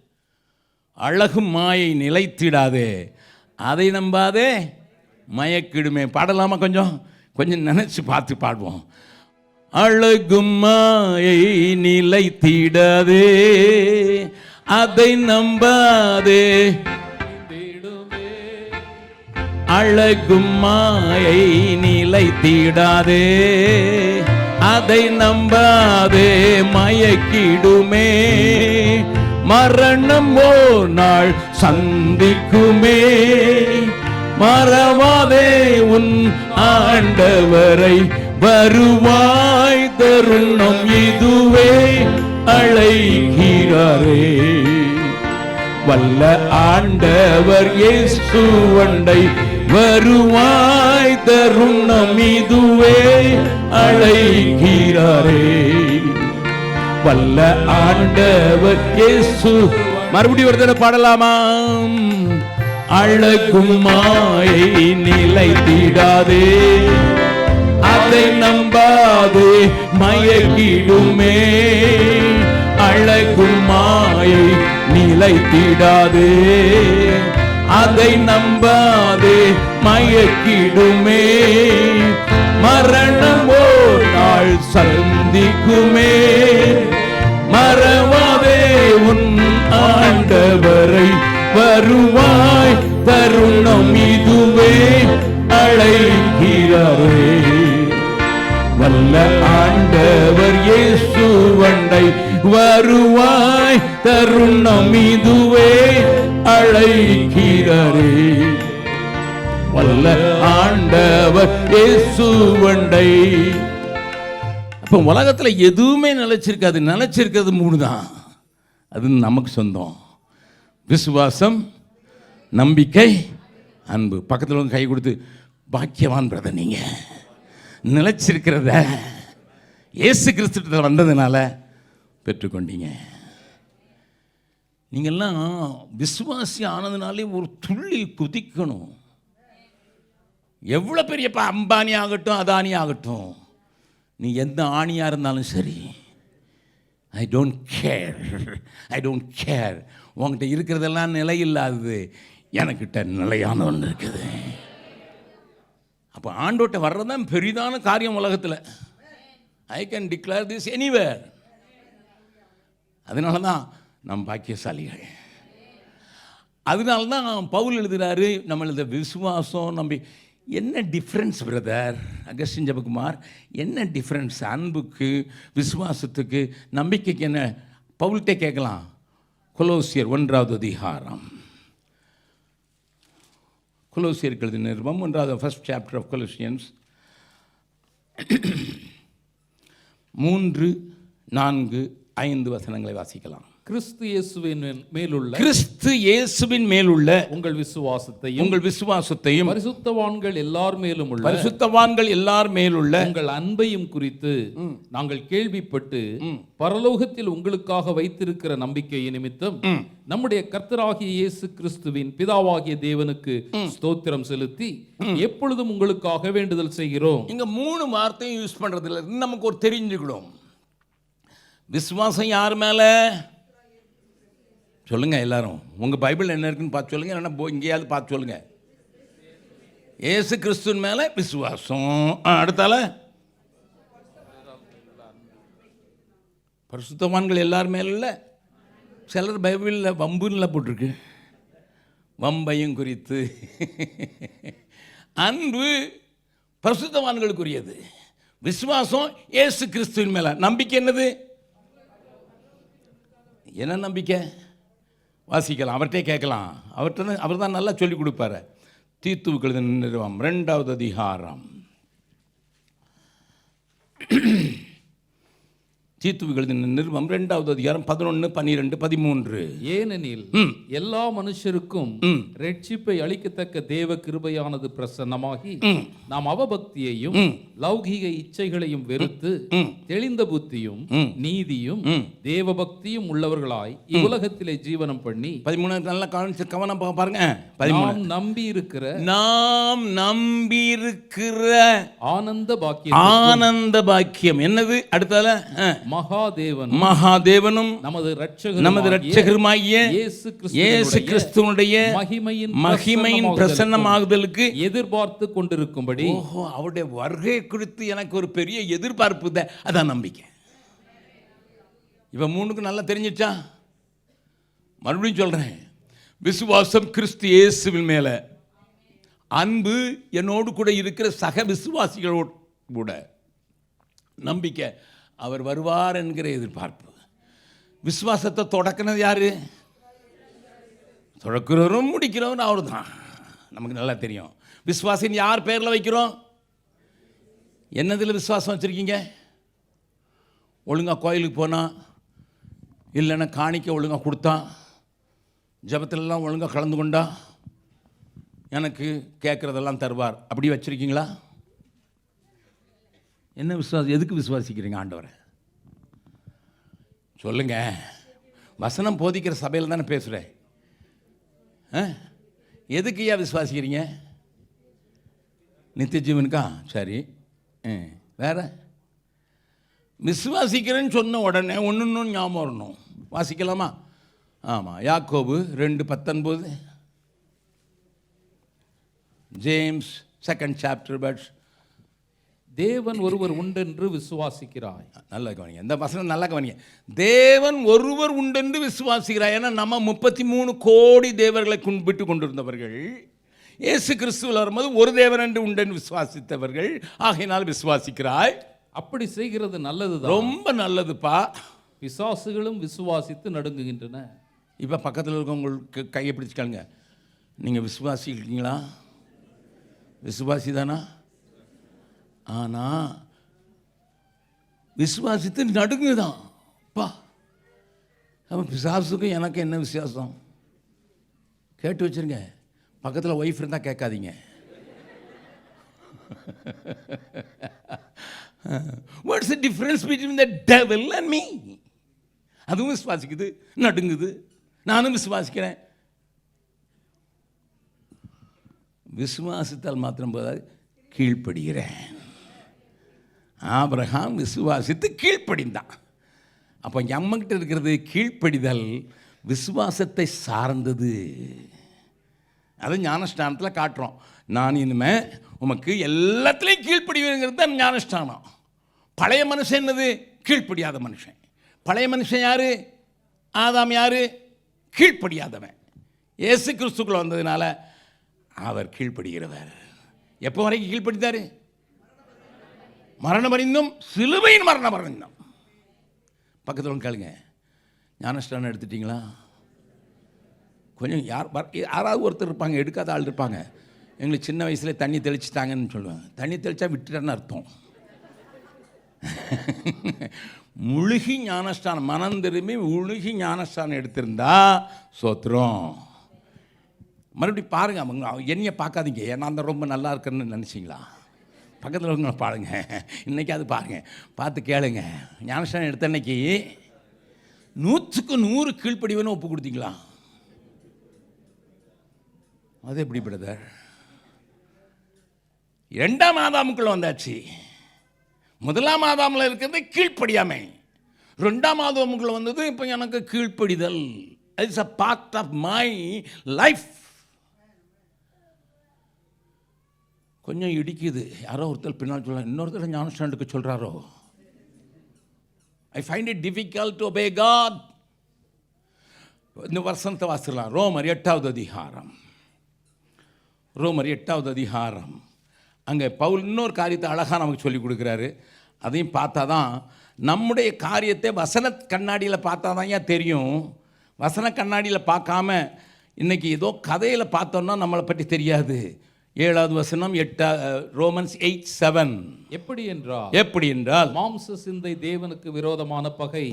அழகு மாயை நிலைத்திடாதே, அதை நம்பாதே மயக்கிடுமே. பாடலாமா? கொஞ்சம் கொஞ்சம் நினச்சி பார்த்து பாடுவோம். அழகும் மாயை நிலைத்திடாதே, அதை நம்பாதே. அழகும் மாயை நிலைத்திடாதே, அதை நம்பாதே மயக்கிடுமே. மரணம் ஓர் நாள் சந்திக்குமே, மறவாதே உன் ஆண்டவரை, வருவாய் தருணம் இதுவே அழைக்கிறாரே. வல்ல ஆண்டவர் இயேசுவண்டை, வருவாய் தருணம் இதுவே அழைக்கிறாரே. வல்ல ஆண்டவர் இயேசு. மறுபடியும் ஒரு தடவை பாடலாமா? அழகும் மாயை நிலைத்திடாதே, அதை நம்பாதே மயக்கிடுமே. அழகும் மாயை நிலைத்திடாதே, அதை நம்பாதே மயக்கிடுமே. மரணம் ஓர் நாள் சந்திக்குமே, மறவாதே உன் ஆண்டவரை, வருவாய் தருணம் இதுவே அழைக்கிறாரே. வல்ல ஆண்டவர் இயேசுவண்டை, வருவாய் தருணம் இதுவே அழைக்கிறாரே. வல்ல ஆண்டவர் இயேசுவண்டை. அப்போ உலகத்தில் எதுவுமே நிலைச்சிருக்காது, நிலைச்சிருக்கிறது 3 தான். அது நமக்கு சொந்தம். விசுவாசம், நம்பிக்கை, அன்பு. பக்கத்தில் கை கொடுத்து, பாக்கியவான் பிரதர், நீங்கள் நிலைச்சிருக்கிறத இயேசு கிறிஸ்துவிடத்தில் வந்ததுனால பெற்றுக்கொண்டீங்க. நீங்கள்லாம் விசுவாசி ஆனதுனாலே ஒரு துள்ளி குதிக்கணும். எவ்வளோ பெரியப்பா அம்பானி ஆகட்டும், அதானி ஆகட்டும், நீ எந்த ஆணியாக இருந்தாலும் சரி, ஐ டோன்ட் கேர். உங்ககிட்ட இருக்கிறதெல்லாம் நிலையில்லாதது, எனக்கிட்ட நிலையான ஒன்று இருக்குது. அப்போ ஆண்டோட்ட வர்றது தான் பெரிதான காரியம் உலகத்தில். I can declare this anywhere. அதனால தான் நம் பாக்கியசாலிகள். அதனால தான் பவுல் எழுதுகிறாரு, நம்மளது விசுவாசம் நம்பி. என்ன டிஃப்ரென்ஸ் பிரதர் அகஸ்டின் ஜெபகுமார்? என்ன டிஃப்ரென்ஸ் அன்புக்கு, விசுவாசத்துக்கு, நம்பிக்கைக்கு? என்ன பவுல்கிட்டே கேட்கலாம். கொலோசியர் 1வது அதிகாரம், கொலோசியர்கள் நிருபம் 1வது ஃபர்ஸ்ட் சாப்டர் ஆஃப் கொலோசியன்ஸ் 3, 4, 5 வசனங்களை வாசிக்கலாம். கிறிஸ்து இயேசுவின் மேலுள்ள உங்கள் விசுவாசத்தையும் பரிசுத்தவான்கள் எல்லார் மேலுள்ள உங்கள் அன்பையும் குறித்து நாங்கள் கேள்விப்பட்டு பரலோகத்தில் உங்களுக்காக வைத்திருக்கிற நம்பிக்கை நிமித்தம் நம்முடைய கர்த்தராகிய இயேசு கிறிஸ்துவின் பிதாவாகிய தேவனுக்கு ஸ்தோத்திரம் செலுத்தி எப்பொழுதும் உங்களுக்காக வேண்டுதல் செய்கிறோம். இங்க 3 வார்த்தையும் யூஸ் பண்றதுல நமக்கு ஒரு தெரிஞ்சுக்கணும். விசுவாசம் யார் மேல? சொல்லுங்க எல்லாரும். உங்க பைபிள் என்ன இருக்குன்னு பார்த்து சொல்லுங்க, இல்லைன்னா இங்கேயாவது பார்த்து சொல்லுங்க. இயேசு கிறிஸ்துவின் மேல விசுவாசம். அடுத்தால பரிசுத்தவான்கள் எல்லார் மேல இல்லை. சிலர் பைபிளில் வம்புன்னு போட்டிருக்கு. வம்பையும் குறித்து. அன்பு பரிசுத்தவான்களுக்குரியது, விசுவாசம் இயேசு கிறிஸ்துவின் மேல. நம்பிக்கை என்னது? என்ன நம்பிக்கை? வாசிக்கலாம், அவர்கிட்டே கேட்கலாம். அவர் தான் நல்லா சொல்லிக் கொடுப்பார். தீத்துவுக்கு எழுதின நிருபம் 2வது அதிகாரம், தீத்துவுக்கு எழுதின நிருபம் 2வது அதிகாரம் 11, 12, 13. ஏனெனில் எல்லா மனுஷருக்கும் ரட்சிப்பை அளிக்கத்தக்க தேவ கிருபையானது பிரசன்னமாகி நாம் அவபக்தியையும் லௌகீக இச்சைகளையும் வெறுத்து தெளிந்த புத்தியும் நீதியும் தேவபக்தியும் உள்ளவர்களாய் இவ்வுலகத்திலே ஜீவனம் பண்ணி 13 நல்லா கவனம் பாருங்க. நாம் நம்பி இருக்கிற ஆனந்த பாக்கியம் என்னது? அடுத்தால மகாதேவனும் நமது இரட்சகருமாகிய இயேசு கிறிஸ்துவினுடைய மகிமையின் பிரசன்னமாகுதலுக்கு எதிர்பார்த்து கொண்டிருக்கும்படி. அவருடைய வருகை குறித்து எனக்கு ஒரு பெரிய எதிர்பார்ப்பு தான். அதான் நம்பிக்கை. இவன் 3க்கு நல்லா தெரிஞ்சிச்சா? மறுபடியும் சொல்றேன். விசுவாசம் கிறிஸ்து இயேசுவின் மேல, அன்பு என்னோடு கூட இருக்கிற சக விசுவாசிகளோடு கூட, நம்பிக்கை அவர் வருவார் என்கிற எதிர்பார்ப்பு. விசுவாசத்தை தொடக்கினது யாரு? தொடக்கிறவரும் முடிக்கிறவரும் அவர் தான். நமக்கு நல்லா தெரியும். விசுவாசின் யார் பேரில் வைக்கிறோம்? என்னதில் விசுவாசம் வச்சுருக்கீங்க? ஒழுங்காக கோயிலுக்கு போனால், இல்லைன்னா காணிக்க ஒழுங்காக கொடுத்தா, ஜபத்திலெல்லாம் ஒழுங்காக கலந்து கொண்டா எனக்கு கேட்குறதெல்லாம் தருவார், அப்படி வச்சுருக்கீங்களா? என்ன விசுவாசம்? எதுக்கு விசுவாசிக்கிறீங்க ஆண்டவரை? சொல்லுங்க. வசனம் போதிக்கிற சபையில் தானே பேசுகிறேன். எதுக்கு ஏன் விசுவாசிக்கிறீங்க? நித்திய ஜீவனுக்கா? சரி, வேற? விசுவாசிக்கிறேன்னு சொன்ன உடனே ஒன்று ஞாபகம் வரணும். வாசிக்கலாமா? ஆமாம். யாக்கோபு 2:19, ஜேம்ஸ் 2nd chapter. பட் தேவன் ஒருவர் உண்டென்று விசுவாசிக்கிறாய். நல்லா கவனிங்க, இந்த வசனம் நல்லா கவனிங்க. தேவன் ஒருவர் உண்டென்று விசுவாசிக்கிறாய். ஏன்னா நம்ம 33 கோடி தேவர்களை கும்பிட்டு கொண்டிருந்தவர்கள். இயேசு கிறிஸ்துவில் வரும்போது ஒரு தேவன் என்று உண்டென்று விசுவாசித்தவர்கள். ஆகையினால் விசுவாசிக்கிறாய். அப்படி செய்கிறது நல்லதுதான், ரொம்ப நல்லதுப்பா. பிசாசுகளும் விசுவாசித்து நடுங்குகின்றன. இப்போ பக்கத்தில் இருக்கவங்களுக்கு கையை பிடிச்சிக்காங்க. நீங்கள் விசுவாசிக்கிறீங்களா? விசுவாசி தானா? ஆனால் விசுவாசித்து நடுங்குதான் பா. அவன் பிசாசுக்கும் எனக்கு என்ன விசுவாசம்? கேட்டு வச்சுருங்க. பக்கத்தில் ஒய்ஃப் இருந்தால் கேட்காதீங்க. What's the difference between the devil and me? அதுவும் விசுவாசிக்குது, நடுங்குது. நானும் விசுவாசிக்கிறேன். விசுவாசித்தால் மாத்திரம் போதாது, கீழ்ப்படுகிறேன். ஆபிரகாம் விசுவாசித்து கீழ்ப்படிந்தான். அப்போ நம்மகிட்ட இருக்கிறது கீழ்ப்படிதல் விசுவாசத்தை சார்ந்தது. அது ஞானஸ்தானத்தில் காட்டுறோம். நான் இனிமே உமக்கு எல்லாத்துலேயும் கீழ்ப்படிவேங்கிறது தான் ஞானஸ்தானம். பழைய மனுஷன் என்னது? கீழ்ப்படியாத மனுஷன். பழைய மனுஷன் யார்? ஆதாம் யார்? கீழ்ப்படியாதவன். இயேசு கிறிஸ்துக்குள்ள வந்ததுனால அவர் கீழ்ப்படுகிறவர். எப்போ வரைக்கும் கீழ்ப்படித்தார்? மரணம் அறிந்தும், சிலுவையின் மரணம் அறிந்தும். பக்கத்தில் கேளுங்க, ஞானஸ்தானம் எடுத்துட்டிங்களா? கொஞ்சம் யாராவது ஒருத்தர் இருப்பாங்க, எடுக்காத ஆள் இருப்பாங்க. எங்களுக்கு சின்ன வயசுல தண்ணி தெளிச்சிட்டாங்கன்னு சொல்லுவாங்க. தண்ணி தெளித்தா விட்டுட்டேன்னு அர்த்தம். முழுகி ஞானஸ்தானம், மனம் திரும்பி முழுகி ஞானஸ்தானம் எடுத்திருந்தா சோத்திரம். மறுபடியும் பாருங்க, அவங்க என்னைய பார்க்காதீங்க, ஏன்னா அந்த ரொம்ப நல்லா இருக்குன்னு நினச்சிங்களா? பக்கத்தில் இருக்கவங்களை பாருங்க, இன்றைக்கி அது பாருங்கள், பார்த்து கேளுங்க. ஞானஸ்தானம் எடுத்த அன்னைக்கு 100க்கு 100 கீழ்ப்படிவேன்னு ஒப்பு கொடுத்தீங்களா? அது எப்படி பிரதர்? 2ஆம் ஆதாமுக்குள்ள வந்தாச்சு. 1ஆம் ஆதாமில் இருக்கிறது கீழ்ப்படியாமை. 2ஆம் ஆதாமுக்குள்ள வந்தது இப்போ எனக்கு கீழ்ப்படிதல். It's a part of my life. கொஞ்சம் இடிக்குது. யாரோ ஒருத்தர் பின்னால் சொல்ல, இன்னொருத்தர் ஞானஸ்தானம் எடுக்க சொல்கிறாரோ. I find it difficult to obey God. இந்த வசனத்தை வாசிக்கலாம். ரோமர் 8வது அதிகாரம். ரோமர் 8வது அதிகாரம். அங்கே பவுல் இன்னொரு காரியத்தை அழகாக நமக்கு சொல்லி கொடுக்குறாரு. அதையும் பார்த்தா தான் நம்முடைய காரியத்தை வசன கண்ணாடியில் பார்த்தா தான் ஏன் தெரியும். வசன கண்ணாடியில் பார்க்காம இன்றைக்கி ஏதோ கதையில் பார்த்தோன்னா நம்மளை பற்றி தெரியாது. 7வது வசனம், ரோமன்ஸ் 8:7. எப்படி என்றால் மாம்ச சிந்தை தேவனுக்கு விரோதமான பகை.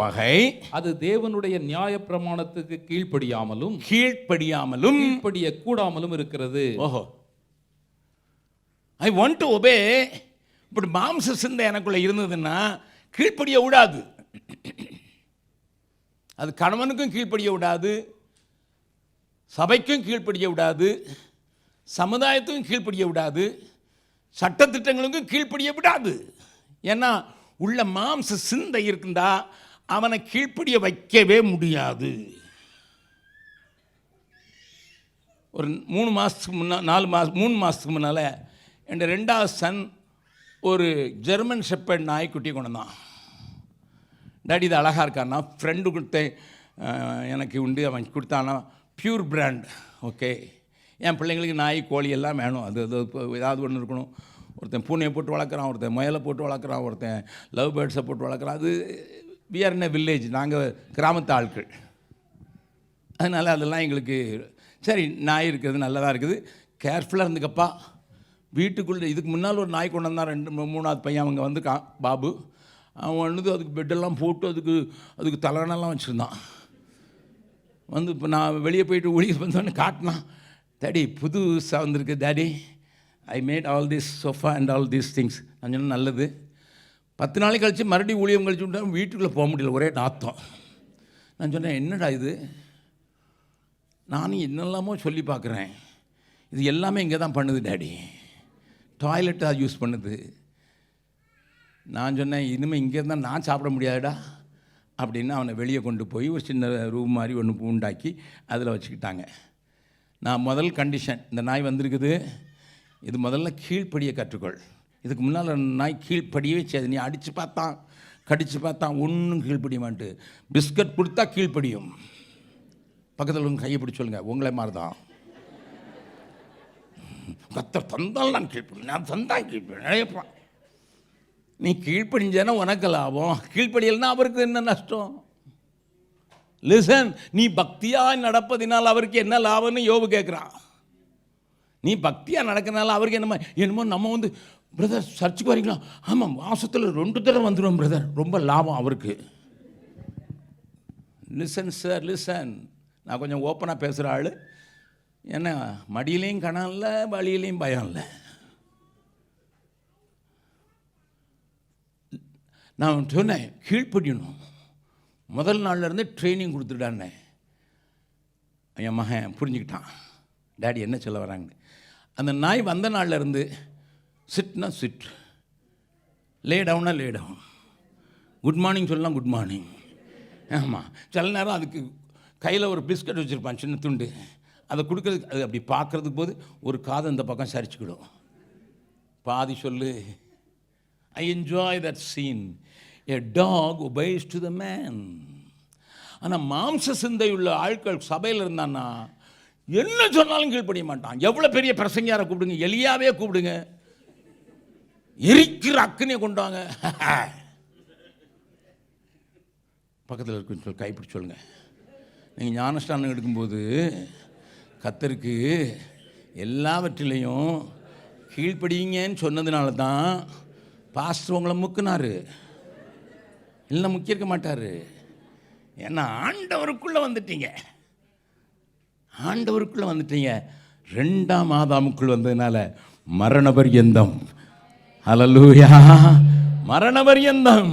அது தேவனுடைய நியாய பிரமாணத்துக்கு கீழ்ப்படியாமலும் கீழ்ப்படிய கூடாமலும் இருக்கிறது. ஓஹோ, ஐ வாண்ட் டு ஒபே. இப்படி மாம்ச சிந்தை எனக்குள்ள இருந்ததுன்னா கீழ்ப்படிய விடாது. அது கணவனுக்கும் கீழ்ப்படிய விடாது, சபைக்கும் கீழ்ப்படிய விடாது, சமுதாயத்துக்கும் கீழ்ப்படிய விடாது, சட்டத்திட்டங்களுக்கும் கீழ்ப்படிய விடாது. ஏன்னா உள்ள மாம்ச சிந்தை இருக்குண்டா அவனை கீழ்ப்படிய வைக்கவே முடியாது. ஒரு 3 மாதத்துக்கு முன்னால் 3 மாதத்துக்கு முன்னால் என் 2வது சன் ஒரு ஜெர்மன் ஷெப்பர்ட் நாய்க்குட்டி கொண்டு வந்தான். டாடி இது அழகாக இருக்கான்னா, ஃப்ரெண்டு கொடுத்தேன் எனக்கு உண்டு, அவன் கொடுத்தானா பியூர் பிராண்ட். ஓகே, என் பிள்ளைங்களுக்கு நாய் கோழி எல்லாம் வேணும். அது ஏதாவது ஒன்று இருக்கணும். ஒருத்தன் பூனையை போட்டு வளர்க்குறான், ஒருத்தன் முயலை போட்டு வளர்க்குறான், ஒருத்தன் லவ் பேர்ட்ஸை போட்டு வளர்க்குறான். அது we are in a village, நாங்கள் கிராமத்து ஆட்கள். அதனால் அதெல்லாம் எங்களுக்கு சரி. நாய் இருக்கிறது நல்லதாக இருக்குது, கேர்ஃபுல்லாக இருந்துக்கப்பா. வீட்டுக்குள்ளே இதுக்கு முன்னால் ஒரு நாய் கொண்டு வந்தான், 3வது பையன் அவங்க வந்துருக்கான், பாபு. அவன் வந்து அதுக்கு பெட்டெல்லாம் போட்டு அதுக்கு தலைவனெல்லாம் வச்சுருந்தான். வந்து இப்போ நான் வெளியே போயிட்டு ஒளி வந்தோடனே காட்டினான், டாடி புதுசாக வந்திருக்கு daddy, I made all this sofa and all these things. நான் சொன்னேன் நல்லது. 10 நாளைக்கு கழித்து மறுபடியும் ஊழியம் கழிச்சு விட்டா வீட்டுக்குள்ளே போக முடியல, ஒரே நாத்தம். நான் சொன்னேன் என்னடா இது, நானும் என்னெல்லாமோ சொல்லி பார்க்குறேன், இது எல்லாமே இங்கே தான் பண்ணுது டாடி, டாய்லெட்டாக யூஸ் பண்ணுது. நான் சொன்னேன் இனிமேல் இங்கே இருந்தால் நான் சாப்பிட முடியாதுடா அப்படின்னு அவனை வெளியே கொண்டு போய் ஒரு சின்ன ரூம் மாதிரி ஒன்று உண்டாக்கி அதில் வச்சுக்கிட்டாங்க. நான் முதல் கண்டிஷன், இந்த நாய் வந்திருக்குது, இது முதல்ல கீழ்ப்படிய கற்றுக்கொள். இதுக்கு முன்னால் நாய் கீழ்ப்படியவே செய்யாது. நீ அடித்து பார்த்தான், கடித்து பார்த்தான், ஒன்றும் கீழ்ப்படிய மாட்டு. பிஸ்கட் கொடுத்தா கீழ்ப்படியும். பக்கத்தில் உங்கள் கையை பிடிச்சி சொல்லுங்கள், உங்களே மாதிரி தான். கத்தர் தந்தால் நான் கீழ்ப்படி, நான் தந்தான் கீழ்ப்படி நினைப்பான். நீ கீழ்ப்படிஞ்சேன்னா உனக்கு லாபம், கீழ்ப்படியல்னா அவருக்கு என்ன நஷ்டம்? லிசன், நீ பக்தியாக நடப்பதினால் அவருக்கு என்ன லாபம்னு யோபு கேட்குறான். நீ பக்தியாக நடக்கிறனால அவருக்கு என்னமோ நம்ம வந்து பிரதர் சர்ச்சுக்கு வரீங்களா? ஆமாம், மாதத்தில் 2 தடவை வந்துடுவோம் பிரதர், ரொம்ப லாபம் அவருக்கு. Listen sir, listen. நான் கொஞ்சம் ஓப்பனாக பேசுகிற ஆள். என்ன மடியிலையும் கணம் இல்லை, வழியிலையும் பயம் இல்லை. நான் சொன்னேன் கீழ்ப்படியணும். முதல் நாள்லேருந்து ட்ரைனிங் கொடுத்துட்டானே. என் மகன் புரிஞ்சுக்கிட்டான், டேடி என்ன சொல்ல வராங்கன்னு. அந்த நாய் வந்த நாள்லேருந்து சிட்னா சிட், லே டவுனா லே டவுன், குட் மார்னிங் சொல்லலாம் குட் மார்னிங், ஆமாம், சில நேரம் அதுக்கு கையில் ஒரு பிஸ்கட் வச்சுருப்பான், சின்ன துண்டு. அதை கொடுக்குறதுக்கு அது அப்படி பார்க்குறதுக்கு போது ஒரு காது இந்த பக்கம் சரிச்சுக்கிடும். பாதி சொல்லு. I enjoy that scene. A dog obeys to the man. ஆனால் மாம்ச சிந்தை உள்ள ஆட்கள் சபையில் இருந்தான்னா என்ன சொன்னாலும் கீழ்ப்படிய மாட்டான். எவ்வளோ பெரிய பிரசங்கியாரை கூப்பிடுங்க, எலியாவே கூப்பிடுங்க, எரிக்கிற அக்கனையை கொண்டாங்க. பக்கத்தில் இருக்குன்னு சொல்லி கைப்பிடி சொல்லுங்க. நீங்கள் ஞானஸ்தானம் எடுக்கும்போது கர்த்தருக்கு எல்லாவற்றிலையும் கீழ்ப்படிங்கன்னு சொன்னதுனால தான் பாஸ்டர் உங்களை முக்குனாரு. இல்லை முக்கியிருக்க மாட்டார். ஏன்னா ஆண்டவருக்குள்ளே வந்துட்டீங்க. ஆண்டவருக்குள்ளே வந்துட்டீங்க. 2ஆம் ஆதாமுக்குள் வந்ததுனால மரண பர்யந்தம். ஹல்லேலூயா. மரண பர்யந்தம்,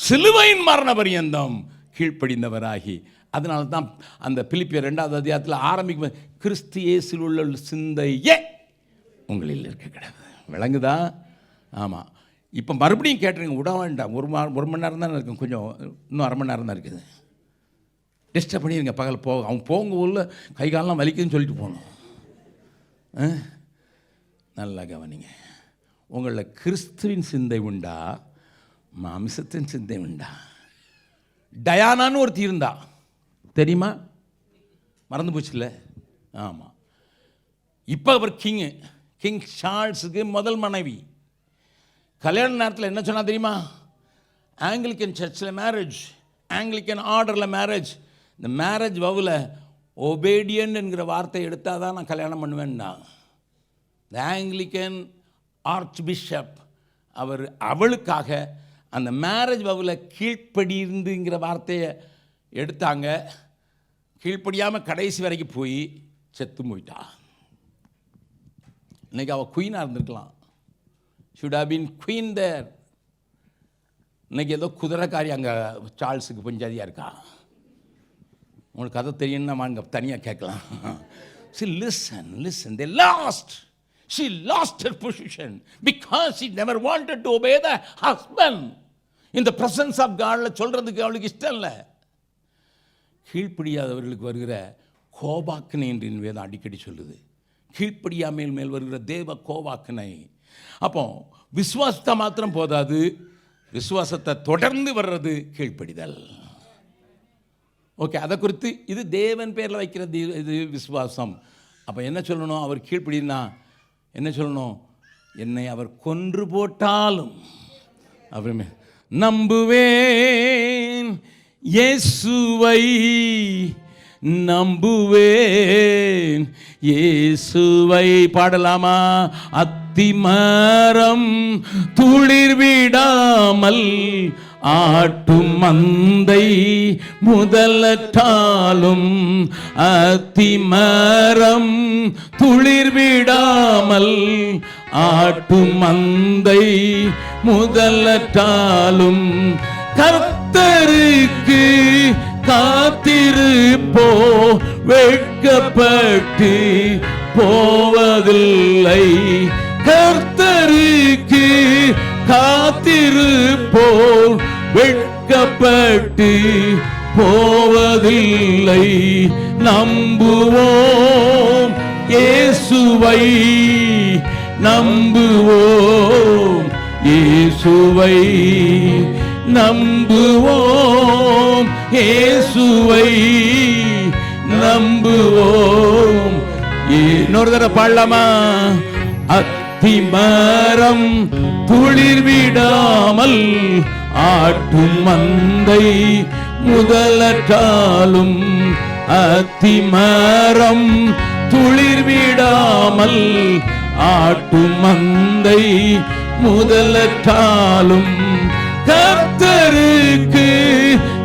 சிலுவையின் மரண பர்யந்தம் கீழ்ப்படிந்தவராகி, அதனால தான் அந்த பிலிப்பியர் 2வது அதிகாரத்தில் ஆரம்பிக்கும், கிறிஸ்து இயேசுவில் உள்ள சிந்தையே உங்களில் இருக்க கிடையாது. விளங்குதா? ஆமாம். இப்போ மறுபடியும் கேட்டுருங்க, விட வேண்டாம். ஒரு மணி நேரம் தான் இருக்கும், கொஞ்சம் இன்னும் அரை மணி நேரம் தான் இருக்குது. டிஸ்டர்ப் பண்ணிடுங்க. பகல் அவங்க போங்க உள்ள கை காலெலாம் வலிக்குதுன்னு சொல்லிட்டு போகணும். நல்லா கவனிங்க. உங்களில் கிறிஸ்துவின் சிந்தை உண்டா, மாமிசத்தின் சிந்தை உண்டா? டயானான்னு ஒருத்தி இருந்தா தெரியுமா? மறந்து போச்சுல்ல? ஆமாம். இப்போ அவர் கிங் சார்ல்ஸுக்கு முதல் மனைவி. கல்யாண நேரத்தில் என்ன சொன்னா தெரியுமா? ஆங்கிலிக்கன் சர்ச்சில் மேரேஜ், ஆங்கிலிக்கன் ஆர்டரில் மேரேஜ். இந்த மேரேஜ் வவுல ஒபேடியன் என்கிற வார்த்தை எடுத்தால் தான் நான் கல்யாணம் பண்ணுவேன்னா. இந்த ஆங்கிலிக்கன் ஆர்ச் பிஷப் அவளுக்காக அந்த மேரேஜ் வவுல கீழ்ப்படியிருந்துங்கிற வார்த்தையை எடுத்தாங்க. கீழ்ப்படியாமல் கடைசி வரைக்கும் போய் செத்து போயிட்டா. இன்னைக்கு அவள் குயினாக இருந்திருக்கலாம். should have been queen there. இன்னைக்கு ஏதோ குதிரைக்காரி அங்கே சார்ல்ஸுக்கு பஞ்சாதியாக இருக்கா. உங்களுக்கு கதை தெரியும்னா வாங்க தனியாக கேட்கலாம். See, listen, they lost. She lost her position because she never wanted to obey the husband. In the presence of God சொல்கிறதுக்கு அவளுக்கு இஷ்டம் இல்லை. கீழ்ப்படியாதவர்களுக்கு வருகிற கோபாக்கினை என்று வேதம் அடிக்கடி சொல்லுது. கீழ்ப்படியாமையில் மேல் வருகிற தேவ கோபாக்கினை. அப்போ விசுவாசத்தை மாத்திரம் போதாது, விசுவாசத்தை தொடர்ந்து வர்றது கீழ்ப்படிதல். ஓகே, அதை குறித்து இது தேவன் பேரில் வைக்கிறது, இது விசுவாசம். அப்போ என்ன சொல்லணும்? அவர் கீழ்ப்படினா என்ன சொல்லணும்? என்னை அவர் கொன்று போட்டாலும் அப்புறமே நம்புவேன், இயேசுவை நம்புவேன், இயேசுவை. பாடலாமா? அத்திமரம் துளிர் விடாமல் ஆட்டும் மந்தை முதலற்றாலும், அத்திமரம் துளிர் விடாமல் ஆட்டும் மந்தை முதலற்றாலும், கர்த்தருக்கு காத்திருப்போ வெட்கப்பட்டு போவதில்லை. கர்த்தருக்கு காத்திருப்போ வெட்கப்பட்டு போவதில்லை. நம்புவோம் இயேசுவை, நம்புவோம் இயேசுவை, நம்புவோம் இயேசுவை, நம்புவோம். இன்னொரு தடவை பாடலாமா? அத்திமரம் துளிர் விடாமல் ஆட்டும் மந்தை முதலற்றாலும், அத்திமரம் துளிர் விடாமல் ஆட்டும் மந்தை முதலற்றாலும், கர்த்தருக்கு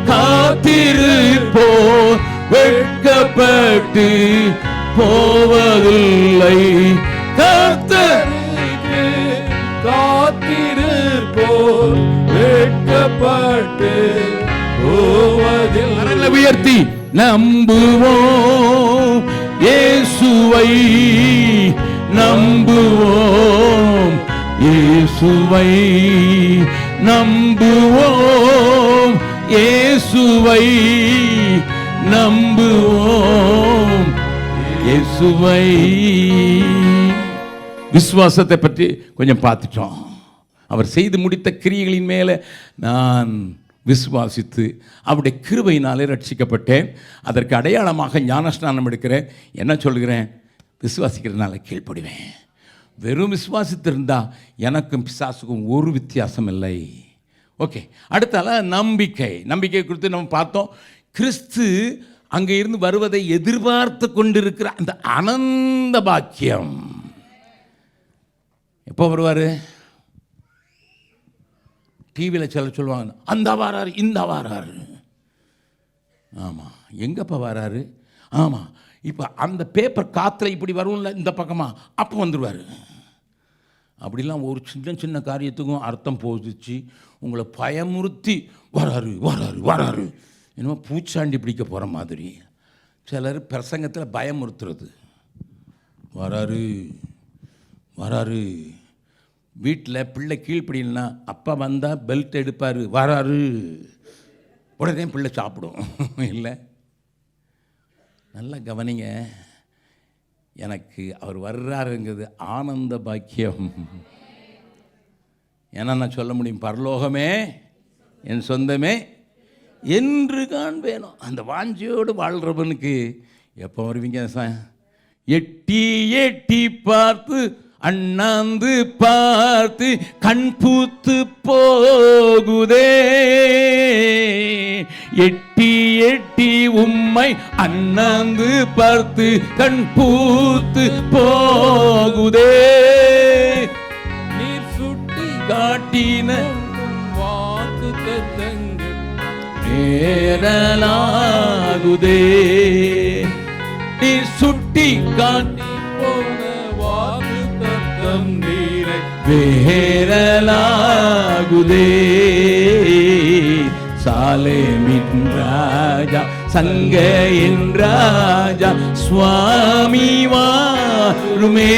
காத்திருப்போர் வெட்கப்பட்டு போவதில்லை. கர்த்தருக்கு காத்திருப்போர் வெட்கப்பட்டு போவதில்லை. உயர்த்தி நம்புவோம் இயேசுவை, நம்புவோம் இயேசுவை, நம்புவோம் இயேசுவை நம்புவோம், இயேசுவை. விசுவாசத்தை பற்றி கொஞ்சம் பார்த்துட்டோம். அவர் செய்து முடித்த கிரியைகளின் மேலே நான் விசுவாசித்து அவருடைய கிருபையினாலே ரட்சிக்கப்பட்டேன். அதற்கு அடையாளமாக ஞானஸ்நானம் எடுக்கிறேன். என்ன சொல்கிறேன்? விசுவாசிக்கிறதுனால கீழ்ப்படிவேன். வெறும் விசுவாசித்திருந்தா எனக்கும் பிசாசுக்கும் ஒரு வித்தியாசம் இல்லை. ஓகே, அடுத்தால நம்பிக்கை. நம்பிக்கை குறித்து நம்ம பார்த்தோம். கிறிஸ்து அங்கே இருந்து வருவதை எதிர்பார்த்து கொண்டிருக்கிற அந்த அனந்த பாக்கியம். எப்போ வருவார்? டிவியில் சொல்லுவாங்க, அந்த வாராரு, இந்த வாராரு. ஆமாம், எங்கப்பா வராரு? ஆமாம், இப்போ அந்த பேப்பர் காற்றுல இப்படி வரும்ல இந்த பக்கமாக, அப்போ வந்துடுவார். அப்படிலாம் ஒரு சின்ன சின்ன காரியத்துக்கும் அர்த்தம் போதிச்சு உங்களை பயமுறுத்தி வராரு வராரு வராரு, என்னமோ பூச்சாண்டி பிடிக்க போகிற மாதிரி. சிலர் பிரசங்கத்தில் பயமுறுத்துறது, வராரு வராரு. வீட்டில் பிள்ளை கீழ்ப்படினா அப்பா வந்தால் பெல்ட் எடுப்பார், வராரு, உடனே பிள்ளை சாப்பிடும். இல்லை, நல்லா கவனிங்க. எனக்கு அவர் வர்றாருங்கிறது ஆனந்த பாக்கியம். ஏன்னா நான் சொல்ல முடியும், பரலோகமே என் சொந்தமே என்று காண்பேனும். அந்த வாஞ்சியோடு வாழ்கிறவனுக்கு எப்போ வருவீங்க? எட்டி எட்டி பார்த்து அண்ணாந்து பார்த்து கண் பூத்து போகுதே, எட்டி எட்டி உம்மை அண்ணாந்து பார்த்து கண் பூத்து போகுதே, நீர் சுட்டி காட்டின வாக்கு தத்தங்கள் ஏறலாகுதே, நீர் சுட்டி காட்டி போன வாக்கு தத்தம் நீரை வேறலாகுதே. சாலேமின் ராஜா சங்கையின் ராஜா சுவாமி வாருமே,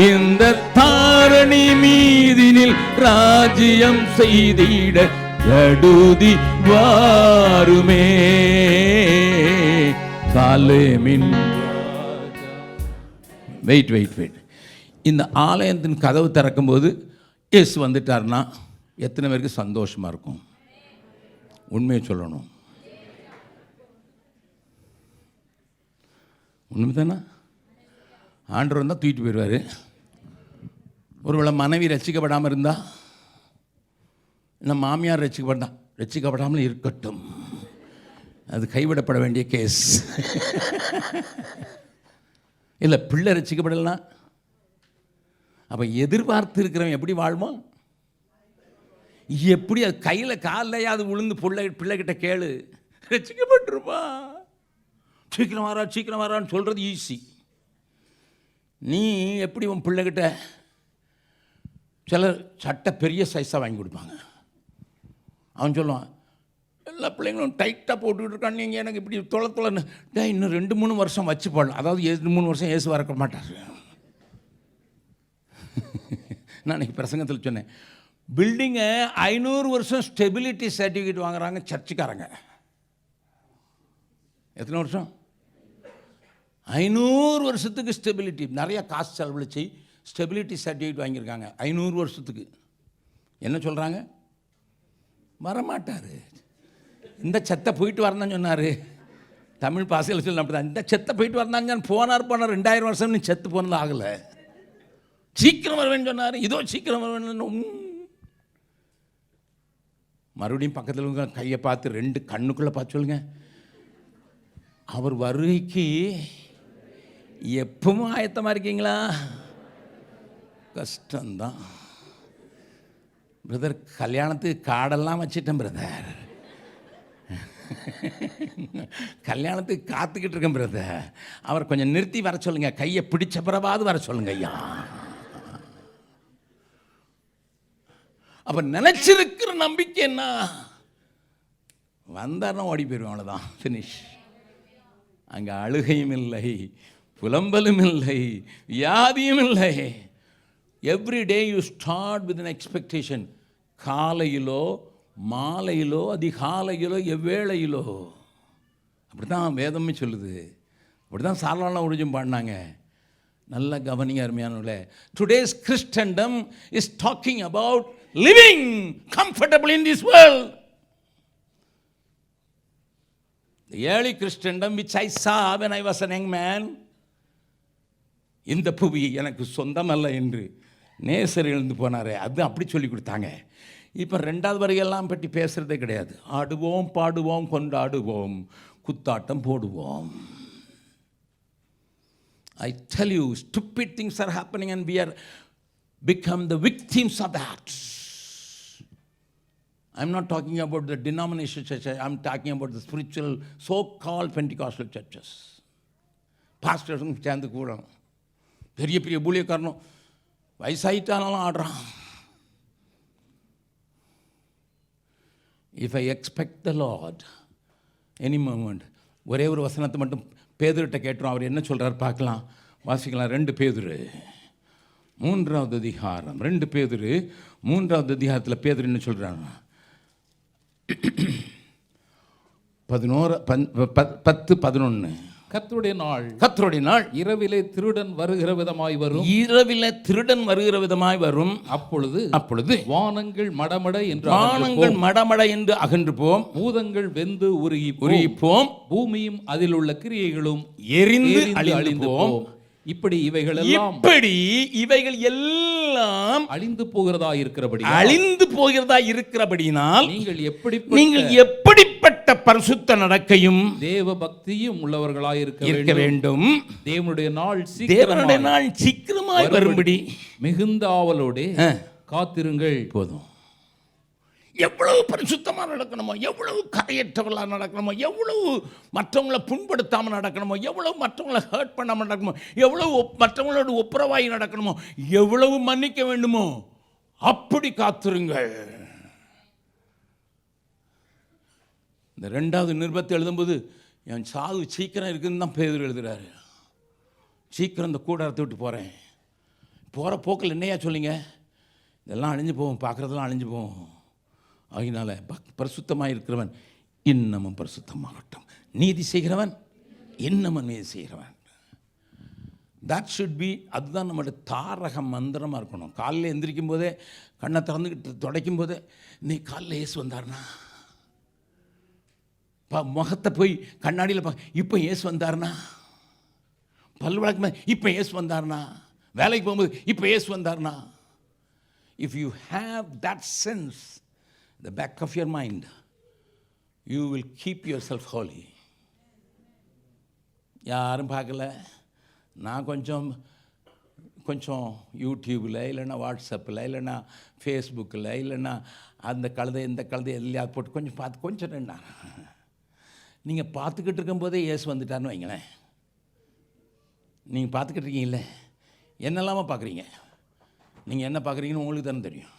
இந்த தாரணி மீதினில் ராஜ்யம் செய்திட ஜடுதி வாருமே. சாலேமின் வெயிட் வெயிட் வெயிட். இந்த ஆலயத்தின் கதவு திறக்கும்போது இயேசு வந்துட்டார்னா எத்தனை பேருக்கு சந்தோஷமாக இருக்கும்? உண்மையை சொல்லணும், உண்மை தானே? ஆண்டவர் இருந்தால் தூக்கிட்டு போயிடுவார். ஒருவேளை மனைவி ரசிக்கப்படாமல் இருந்தால், இல்லை மாமியார் ரசிக்கப்படாமல் இருக்கட்டும், அது கைவிடப்பட வேண்டிய கேஸ். இல்லை பிள்ளை ரசிக்கப்படலாம். அப்போ எதிர்பார்த்து இருக்கிறவன் எப்படி வாழ்வான்? எப்படி அது கையில் காலையாவது விழுந்து பிள்ளைகிட்ட கேளு, ரசிக்கப்பட்டிருப்பா, சீக்கிரம் வரான்னு சொல்கிறது ஈஸி. நீ எப்படி உன் பிள்ளைகிட்ட சிலர் சட்டை பெரிய சைஸாக வாங்கி கொடுப்பாங்க. அவன் சொல்லுவான், எல்லா பிள்ளைங்களும் டைட்டாக போட்டுக்கிட்டு இருக்கான், நீங்கள் எனக்கு இப்படி தொலைன்னு இன்னும் 2-3 வருஷம் வச்சு போடலாம். அதாவது 3 வருஷம் இயேசு வரக்க மாட்டார். நான் இன்னைக்கு பிரசங்கத்தில் சொன்னேன், பில்டிங்கை 500 வருஷம் ஸ்டெபிலிட்டி சர்டிஃபிகேட் வாங்குறாங்க சர்ச்சுக்காரங்க. எத்தனை வருஷம்? 500 வருஷத்துக்கு ஸ்டெபிலிட்டி. நிறையா காசு செலவழிச்சு ஸ்டெபிலிட்டி சர்டிஃபிகேட் வாங்கியிருக்காங்க 500 வருஷத்துக்கு. என்ன சொல்கிறாங்க? வரமாட்டார். இந்த செத்தை போயிட்டு வரணும்னு சொன்னார். தமிழ் பாசையில் சொல்ல அப்படி தான், இந்த செத்தை போயிட்டு வரந்தாங்க போனார் 2000 வருஷம் நீ செத்து போனது ஆகலை, சீக்கிரம் வருவேன்னு சொன்னார், இதோ சீக்கிரம் வருவேன்னு. மறுபடியும் பக்கத்தில் கையை பார்த்து 2 கண்ணுக்குள்ளே பார்த்து சொல்லுங்க, அவர் வருகைக்கு எப்பவும் ஆயத்தமாக இருக்கீங்களா? கஷ்டம்தான் பிரதர். கல்யாணத்துக்கு காடெல்லாம் வச்சிட்டேன் பிரதர், கல்யாணத்துக்கு காத்துக்கிட்டு இருக்கேன் பிரதர். அவர் கொஞ்சம் நிறுத்தி வர சொல்லுங்க, கையை பிடிச்ச பிறவாது வர சொல்லுங்க ஐயா. அப்ப நினைச்சிருக்கிற நம்பிக்கை என்ன? வந்தார்னா ஓடி போயிடுவோம், அவ்வளோதான், ஃபினிஷ். அங்கே அழுகையும் இல்லை, புலம்பலும் இல்லை, வியாதியும் இல்லை. Every day you start with an expectation. காலையிலோ மாலையிலோ அதிகாலையிலோ எவ்வேளையிலோ, அப்படி தான் வேதமே சொல்லுது. அப்படி தான் சாலலாம் ஒழிஞ்சும் பாடினாங்க. நல்ல கவனிங்க அருமையானவர்களே. Today's Christendom is talking about living comfortable in this world. The early Christendom which I saw when I was an young man, இந்த புவி எனக்கு சொந்தமல்ல என்று நேசர் எழுந்து போனாரே, அது அப்படி சொல்லி கொடுத்தாங்க. இப்போ ரெண்டாவது வரையெல்லாம் பற்றி பேசுகிறதே கிடையாது. ஆடுவோம், பாடுவோம், கொண்டாடுவோம், குத்தாட்டம் போடுவோம். I tell you, stupid things are happening and we are become the victims of that. I'm not talking about the denominational church. I'm talking about the spiritual, so-called Pentecostal churches. Pastors சேர்ந்து கூடும், பெரிய பெரிய ஊழியக்காரனும் வயசாயிட்டாலும் ஆடுறான். If I expect the Lord any moment, ஒரே ஒரு வசனத்தை மட்டும் பேதுருட்ட கேட்டுரும். அவர் என்ன சொல்கிறார் பார்க்கலாம், வாசிக்கலாம். 2 பேதுரு 3வது அதிகாரம். 2 பேதுரு 3வது அதிகாரத்தில் பேதுரு என்ன சொல்கிறாங்க? 10:11. கர்த்தருடைய நாள் இரவிலே திருடன் வருகிற விதமாய் வரும். இரவிலே திருடன் வருகிற விதமாய் வரும். அப்பொழுது வானங்கள் மடமட என்று அகன்று போம். பூதங்கள் வெந்து உருகி போம். பூமியும் அதில் உள்ள கிரியைகளும் எரிந்து அழிந்து போம். இப்படி இவைகள் எல்லாம் அழிந்து போகிறதா இருக்கிறபடியினால் நீங்கள் எப்படிப்பட்ட பரிசுத்த நடக்கையும் தேவ பக்தியும் உள்ளவர்களாய் இருக்க வேண்டும். தேவனுடைய நாள் சீக்கிரமாய் வரும்படி மிகுந்த ஆவலோடு காத்திருங்கள். போதும். எவ்வளவு பரிசுத்தமாக நடக்கணுமோ, எவ்வளவு கரையற்றவர்களாக நடக்கணுமோ, எவ்வளவு மற்றவங்களை புண்படுத்தாமல் நடக்கணுமோ, எவ்வளவு மற்றவங்களை ஹர்ட் பண்ணாமல் நடக்கணுமோ, எவ்வளவு மற்றவங்களோட ஒப்புரவாகி நடக்கணுமோ, எவ்வளவு மன்னிக்க வேண்டுமோ அப்படி காத்திருங்கள். இந்த 2வது நிருபத்தை எழுதும்போது என் சாவு சீக்கிரம் இருக்குதுன்னு தான் பேதுரு எழுதுகிறாரு. சீக்கிரம் இந்த கூடாரத்தை விட்டு போகிறேன். போகிற போக்கில் என்னையா சொல்லிங்க, இதெல்லாம் அழிஞ்சு போவோம், பார்க்குறதெல்லாம் அழிஞ்சு போவோம். ஆகினால பரிசுத்தமாக இருக்கிறவன் இன்னமும் பரிசுத்தமாகட்டும், நீதி செய்கிறவன் இன்னமும் நீதி செய்கிறவன். தட் ஷுட் பி, அதுதான் நம்மளுடைய தாரக மந்திரமாக இருக்கணும். காலையில் எந்திரிக்கும் போதே, கண்ணை திறந்துக்கிட்டு துடைக்கும் போதே, நீ காலையில் ஏசு வந்தார்னா, முகத்தை போய் கண்ணாடியில் இப்போ ஏசு வந்தார்னா, பல் வழக்கமே இப்போ ஏசு வந்தார்னா, வேலைக்கு போகும்போது இப்போ ஏசு வந்தார்னா. If you have that sense the back of your mind, you will keep yourself holy. யாரும் பார்க்கல, நான் கொஞ்சம் யூடியூப்பில் இல்லைன்னா வாட்ஸ்அப்பில் இல்லைன்னா ஃபேஸ்புக்கில் இல்லைன்னா அந்த கழுதை இந்த கழுதை எல்லாம் போட்டு கொஞ்சம் பார்த்து கொஞ்சம் ரெண்டா நீங்கள் பார்த்துக்கிட்டு இருக்கும்போதே ஏசு வந்துட்டார்னு வைங்களேன். நீங்கள் பார்த்துக்கிட்டு இருக்கீங்களே, என்னெல்லாமா பார்க்குறீங்க? நீங்கள் என்ன பார்க்குறீங்கன்னு உங்களுக்கு தானே தெரியும்.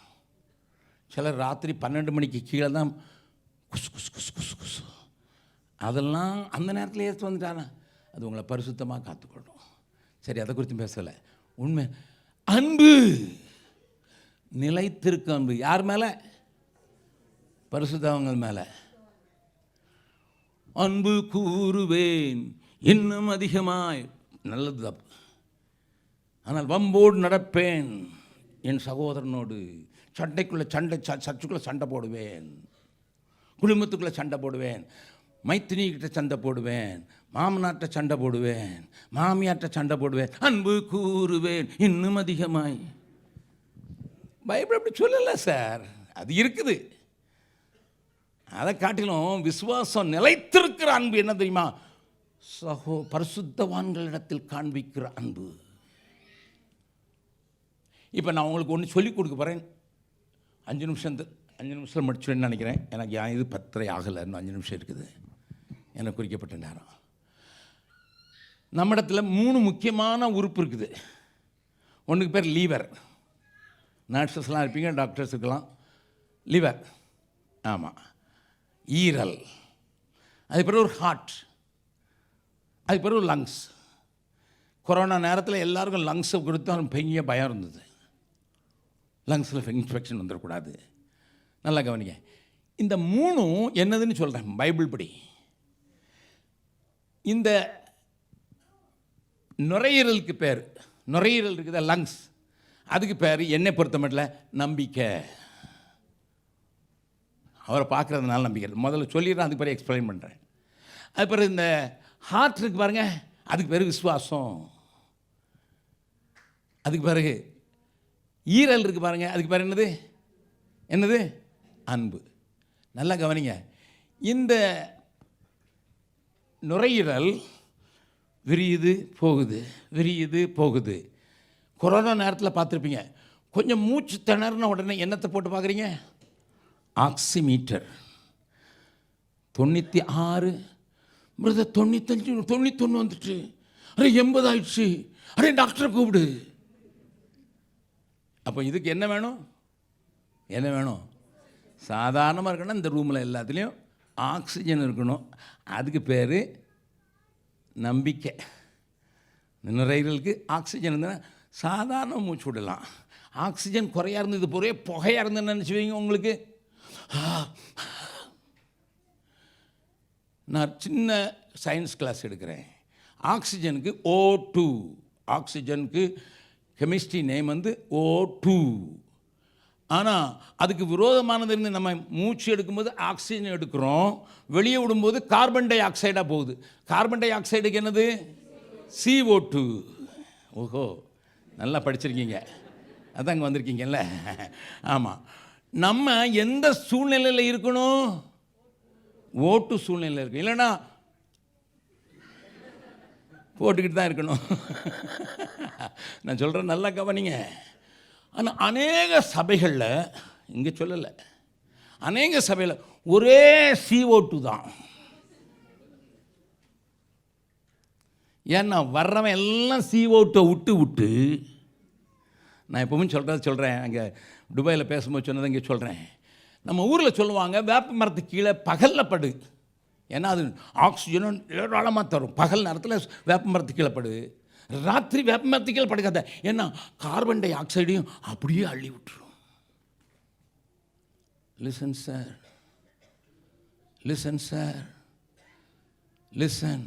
சிலர் ராத்திரி 12 மணிக்கு கீழே தான் குசு குசு குசு குசு குசு, அதெல்லாம் அந்த நேரத்தில் ஏற்று வந்துட்டானா, அது உங்களை பரிசுத்தமாக காத்துக்கொள்ளும். சரி, அதை குறித்து பேசலை. உண்மை அன்பு, நிலைத்திருக்க அன்பு. யார் மேலே? பரிசுத்தவங்க மேலே. அன்பு கூறுவேன் இன்னும் அதிகமாய், நல்லது தப்பு. ஆனால் வம்போடு நடப்பேன் என் சகோதரனோடு. சண்டைக்குள்ளே சர்ச்சுக்குள்ளே சண்டை போடுவேன், குடும்பத்துக்குள்ளே சண்டை போடுவேன், மைத்தினிக்கிட்ட சண்டை போடுவேன், மாமனார்ட்ட சண்டை போடுவேன், மாமியார்ட்ட சண்டை போடுவேன், அன்பு கூறுவேன் இன்னும் அதிகமாய். பைபிள் அப்படி சொல்லலை சார், அது இருக்குது. அதை காட்டிலும் விசுவாசம் நிலைத்திருக்கிற அன்பு என்ன தெரியுமா? பரிசுத்தவான்களிடத்தில் காண்பிக்கிற அன்பு. இப்போ நான் உங்களுக்கு ஒன்று சொல்லிக் கொடுக்க போகிறேன். 5 நிமிஷம் முடிச்சுன்னு நினைக்கிறேன். எனக்கு இது 10:30 ஆகலை, இன்னும் 5 நிமிஷம் இருக்குது எனக்கு குறிக்கப்பட்ட நேரம். நம்மிடத்தில் 3 முக்கியமான உறுப்பு இருக்குது. ஒன்றுக்கு பேர் லீவர். நர்சஸ்லாம் இருப்பீங்க, டாக்டர்ஸ் இருக்கலாம். லிவர், ஆமாம். ஈரல், அது பிறகு ஒரு ஹார்ட், அது பிறகு ஒரு லங்ஸ். கொரோனா நேரத்தில் எல்லாருக்கும் லங்ஸை கொடுத்து பெரிய பயம் இருந்தது. லங்ஸில் இன்ஃபெக்ஷன் வந்துடக்கூடாது. நல்லா கவனிங்க. இந்த மூணும் என்னதுன்னு சொல்கிறேன் பைபிள் படி. இந்த நுரையீரலுக்கு பேர், நுரையீரல் இருக்குதா லங்ஸ், அதுக்கு பேர் என்னை பொறுத்த மட்டும் நம்பிக்கை. அவரை பார்க்குறதுனால நம்பிக்கை. முதல்ல சொல்லிடுறேன், அதுக்கு பிறகு எக்ஸ்பிளைன் பண்ணுறேன். அது பிறகு இந்த ஹார்ட் இருக்கு பாருங்க, அதுக்கு பேர் விசுவாசம். அதுக்கு பிறகு ஈரல் இருக்கு பாருங்க, அதுக்கு பேர் என்னது என்னது அன்பு. நல்லா கவனிங்க, இந்த நுரையீரல் விரியுது போகுது, விரியுது போகுது. கொரோனா நேரத்தில் பார்த்துருப்பீங்க, கொஞ்சம் மூச்சு திணறின உடனே என்னத்தை போட்டு பார்க்குறீங்க? ஆக்சிமீட்டர். 96, 95, 91 வந்துட்டு, அரே 80 ஆயிடுச்சு, அரே டாக்டரை கூப்பிடு. அப்போ இதுக்கு என்ன வேணும்? என்ன வேணும்? சாதாரணமாக இருக்கணும். இந்த ரூமில் எல்லாத்துலேயும் ஆக்சிஜன் இருக்கணும். அதுக்கு பேர் நம்பிக்கை. நுரையீரலுக்கு ஆக்சிஜன் இருந்தால் சாதாரண மூச்சு விடலாம். ஆக்சிஜன் குறையாக இருந்தது, ஒரே புகையாக இருந்ததுன்னு நினச்சிவீங்க உங்களுக்கு. நான் சின்ன சயின்ஸ் கிளாஸ் எடுக்கிறேன். ஆக்சிஜனுக்கு O2, ஆக்சிஜனுக்கு கெமிஸ்ட்ரி நேம் வந்து O2. ஆனால் அதுக்கு விரோதமானது இருந்து நம்ம மூச்சு எடுக்கும்போது ஆக்சிஜன் எடுக்கிறோம், வெளியே விடும்போது கார்பன் டை ஆக்சைடாக போகுது. கார்பன் டை ஆக்சைடுக்கு என்னது? CO2. ஓஹோ, நல்லா படிச்சிருக்கீங்க, அதான் அங்கே வந்திருக்கீங்கல்ல. ஆமாம், நம்ம எந்த சூழ்நிலையில் இருக்கணும்? O2 சூழ்நிலையில் இருக்கணும், இல்லைன்னா போட்டுக்கிட்டு தான் இருக்கணும். நான் சொல்கிறேன், நல்லா கவனிங்க. ஆனால் அநேக சபைகளில், இங்கே சொல்லலை, அநேக சபையில் ஒரே CO2 தான். ஏன்னா வர்றவன் எல்லாம் CO2 விட்டு நான் எப்பவும் சொல்கிறேன், அங்கே துபாயில் பேசும்போது சொன்னதை இங்கே சொல்கிறேன். நம்ம ஊரில் சொல்லுவாங்க, வேப்ப மரத்துக்கு கீழே பகலில் படு, ஏன்னா அது ஆக்சிஜனும் ஏராளமாக தரும். பகல் நேரத்தில் வேப்ப மரத்துக்கு கீழே படு, ராத்திரி வேப்ப மரத்துக்கு கீழே படுக்காத, ஏன்னா கார்பன் டை ஆக்சைடையும் அப்படியே அள்ளி விட்டுரும். Listen sir, listen sir, listen.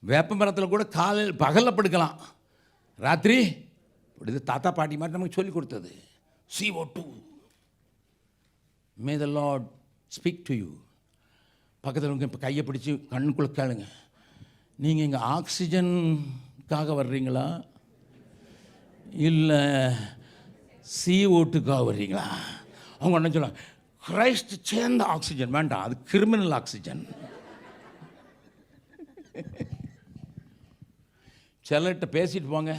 வேப்ப மரத்தில் கூட காலையில் பகலில் படுக்கலாம், ராத்திரி இது தாத்தா பாட்டி மாதிரி நமக்கு சொல்லி கொடுத்தது. CO2. May the Lord speak to you. பக்கத்தில் இப்போ கையை பிடிச்சி கண்ணுக்குள்ள கேளுங்க, நீங்கள் இங்கே ஆக்சிஜனுக்காக வர்றீங்களா இல்லை CO2க்காக வர்றீங்களா? அவங்க என்ன சொல்லுவாங்க, கிரைஸ்ட் சேர்ந்த ஆக்சிஜன் வேண்டாம், அது கிரிமினல் ஆக்சிஜன். சிலர்கிட்ட பேசிட்டு போங்க,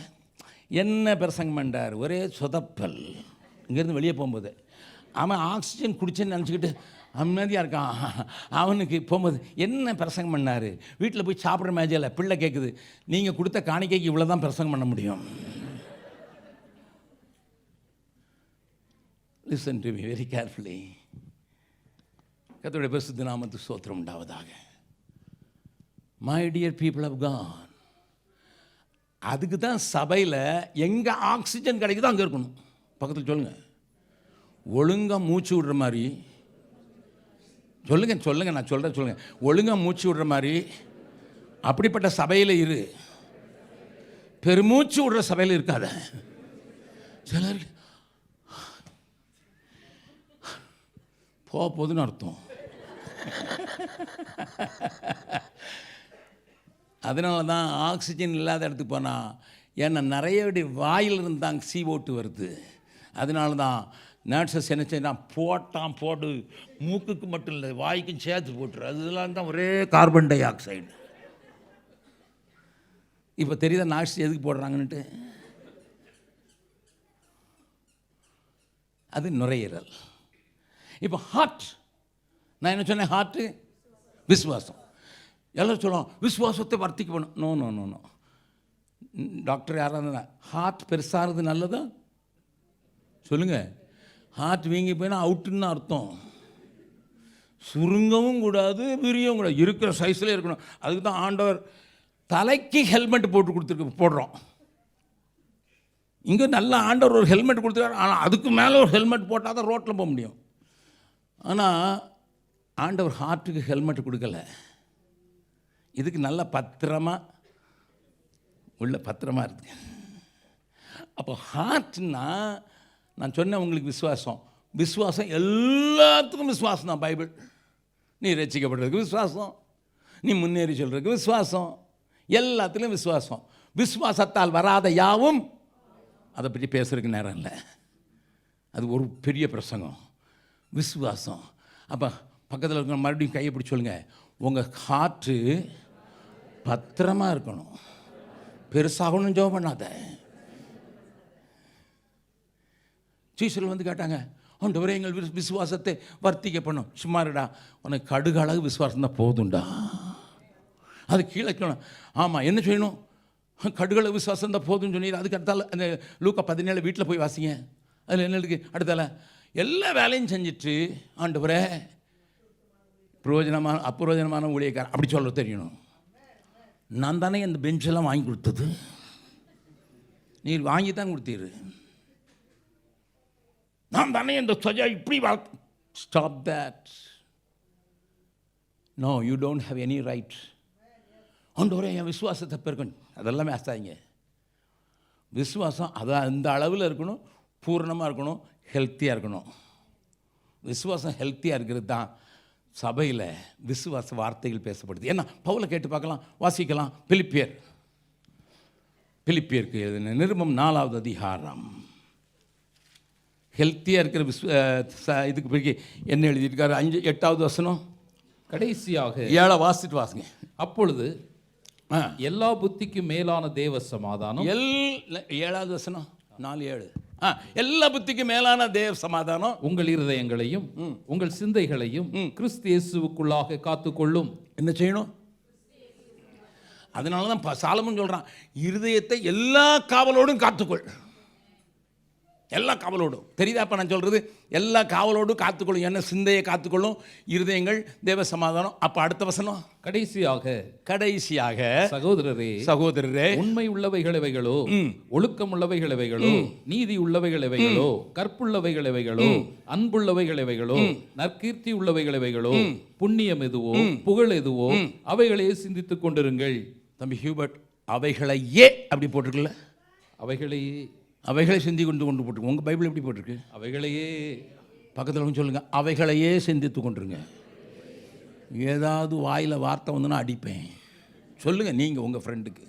என்ன பிரசங்கம் பண்ணுறார், ஒரே சொதப்பல். இங்கேருந்து வெளியே போகும்போது அவன் ஆக்சிஜன் குடிச்சேன்னு நினச்சிக்கிட்டு அமைதியாக இருக்கான். அவனுக்கு போகும்போது என்ன பிரசங்கம் பண்ணார், வீட்டில் போய் சாப்பிட்ற மேஜையில் பிள்ளை கேட்குது, நீங்கள் கொடுத்த காணிக்கைக்கு இவ்வளோ தான் பிரசங்கம் பண்ண முடியும். Listen to me very carefully. கர்த்தருடைய பரிசுத்த நாமத்துக்கு ஸ்தோத்திரம் உண்டாவதாக. My dear people of God, அதுக்கு தான் சபையில் எங்கே ஆக்சிஜன் கிடைக்குதோ அங்கே இருக்கணும். பக்கத்தில் சொல்லுங்கள், ஒழுங்காக மூச்சு விடுற மாதிரி சொல்லுங்கள், நான் சொல்கிறேன் சொல்லுங்கள், ஒழுங்காக மூச்சு விடுற மாதிரி அப்படிப்பட்ட சபையில் இரு. பெருமூச்சு விடுற சபையில் இருக்காத. சிலர் போதுன்னு அர்த்தம். அதனால தான் ஆக்சிஜன் இல்லாத இடத்துக்கு போனால், ஏன்னா நிறைய வாயிலிருந்து தான் CO2 வருது. அதனால தான் நர்சஸ் என்ன செய்யணும், போடு, மூக்குக்கு மட்டும் இல்லை வாய்க்கும் சேர்த்து போட்டுரு. அதெல்லாம் தான் ஒரே கார்பன் டை ஆக்சைடு. இப்போ தெரியுதா நர்ஸ் எதுக்கு போடுறாங்கன்னுட்டு? அது நுரையீரல். இப்போ ஹார்ட், நான் என்ன சொன்னேன், ஹார்ட்டு விசுவாசம். எல்லோரும் சொல்லுவோம் விசுவாசத்தை வர்த்திக்க பண்ணும். No no no no. Doctor யாராக இருந்தா, ஹார்ட் பெருசாகிறது நல்லதா சொல்லுங்கள். ஹார்ட் வீங்கி போயினா அவுட்டுன்னு அர்த்தம். சுருங்கவும் கூடாது, விரியவும் கூடாது, இருக்கிற சைஸில் இருக்கணும். அதுக்கு தான் ஆண்டவர் தலைக்கு ஹெல்மெட் போடுறோம். இங்கே நல்ல ஆண்டவர் ஒரு ஹெல்மெட் கொடுத்துருக்காரு, ஆனால் அதுக்கு மேலே ஒரு ஹெல்மெட் போட்டால் தான் ரோட்டில் போக முடியும். ஆனால் ஆண்டவர் ஹார்ட்டுக்கு ஹெல்மெட் கொடுக்கல. இதுக்கு நல்ல பத்திரமா இருக்குது. அப்போ ஹார்ட்னா நான் சொன்னேன் உங்களுக்கு விசுவாசம் எல்லாத்துக்கும் விசுவாசம் தான். பைபிள், நீ ரட்சிக்கப்படுறதுக்கு விசுவாசம், நீ முன்னேறி சொல்கிறதுக்கு விசுவாசம், எல்லாத்துலேயும் விசுவாசம். விசுவாசத்தால் வராத யாவும், அதை பற்றி பேசுறதுக்கு நேரம் இல்லை, அது ஒரு பெரிய பிரசங்கம். விசுவாசம். அப்போ பக்கத்தில் இருக்கிற மறுபடியும் கையை பிடிச்சி சொல்லுங்க, உங்கள் ஹார்ட்டு பத்திரமா இருக்கணும், பெருசாகணும் ஜெபம் பண்ணாத. சீசர்கள் வந்து கேட்டாங்க, ஆண்டவரே எங்கள் விசுவாசத்தை வர்த்திக்க பண்ணும். சும்மா இருடா, உனக்கு கடுகு அழகு விசுவாசம் தான் போதுண்டா, அது கீழே சொல்லணும். ஆமாம், என்ன செய்யணும்? கடுகளவு விசுவாசம் தான் போதும்னு சொன்னீங்க. அதுக்கு அடுத்தால அந்த லூக்கா 17 வீட்டில் போய் வாசிங்க. அதில் என்ன இருக்குது? அடுத்தால எல்லா வேலையும் செஞ்சுட்டு, ஆண்டவரே பிரயோஜனமான அப்பிரயோஜனமான ஊழியக்காரன் அப்படி சொல்ல தெரியணும். நான் தானே அந்த பெஞ்செல்லாம் வாங்கி கொடுத்தது, நீர் வாங்கி தான் கொடுத்தீரு. நான் தானே இந்த சஜா இப்படி வளர்த்து. Stop that. No, you don't have any right. ஆண்டவரே என் விசுவாசத்தை பெருக்கணும், அதெல்லாமே ஆசாயிங்க. விசுவாசம் அது அந்த அளவில் இருக்கணும், பூர்ணமாக இருக்கணும், ஹெல்த்தியாக இருக்கணும். விசுவாசம் ஹெல்த்தியாக இருக்கிறது தான் சபையில் விசுவாச வார்த்தைகள் பேசப்படுது. ஏன்னா பவுலை கேட்டு பார்க்கலாம், வாசிக்கலாம். பிலிப்பியருக்கு எழுதின நிருபம் 4வது அதிகாரம். ஹெல்த்தியாக இருக்கிற இதுக்கு பிறகு என்ன எழுதியிருக்காரு? 8வது வசனம் கடைசியாக 7 வாசிட்டு வாசிங்க. அப்பொழுது எல்லா புத்திக்கும் மேலான தேவ சமாதானம். 7வது வசனம் 4:7. எல்லா புத்திக்கும் மேலான தேவ சமாதானம் உங்கள் இருதயங்களையும் உங்கள் சிந்தைகளையும் கிறிஸ்து இயேசுவுக்குள்ளாக காத்துக்கொள்ளும். என்ன செய்யணும்? அதனால தான் சாலமோன் சொல்றான், இருதயத்தை எல்லா காவலோடும் காத்துக்கொள். எல்லா காவலோடும். தெரியுதாப்பா நான் சொல்கிறது? எல்லா காவலோடும் காத்துக்கொள்ளும். என்ன? சிந்தையை காத்துக்கொள்ளும், இருதயங்கள், தேவ சமாதானம். அப்போ அடுத்த வசனம் கடைசியாக சகோதரரே உண்மை உள்ளவைகள் எவைகளோ, ஒழுக்கம் உள்ளவைகள் எவைகளோ, நீதி உள்ளவைகள் எவைகளோ, கற்புள்ளவைகள் எவைகளோ, அன்புள்ளவைகள் எவைகளோ, நற்கீர்த்தி உள்ளவைகள் எவைகளோ, புண்ணியம் எதுவோ, புகழ் எதுவோ, அவைகளையே சிந்தித்துக் கொண்டிருங்கள். தம்பி ஹியூபர்ட், அவைகளையே அப்படி போட்டிருக்குல்ல? அவைகளை சிந்தி கொண்டு போட்டிருக்கு. உங்கள் பைபிள் எப்படி போட்டிருக்கு? அவைகளையே. பக்கத்தில் வந்து சொல்லுங்கள், அவைகளையே சிந்தித்து கொண்டிருங்க. ஏதாவது வாயில் வார்த்தை வந்துன்னா அடிப்பேன். சொல்லுங்கள் நீங்கள் உங்கள் ஃப்ரெண்டுக்கு.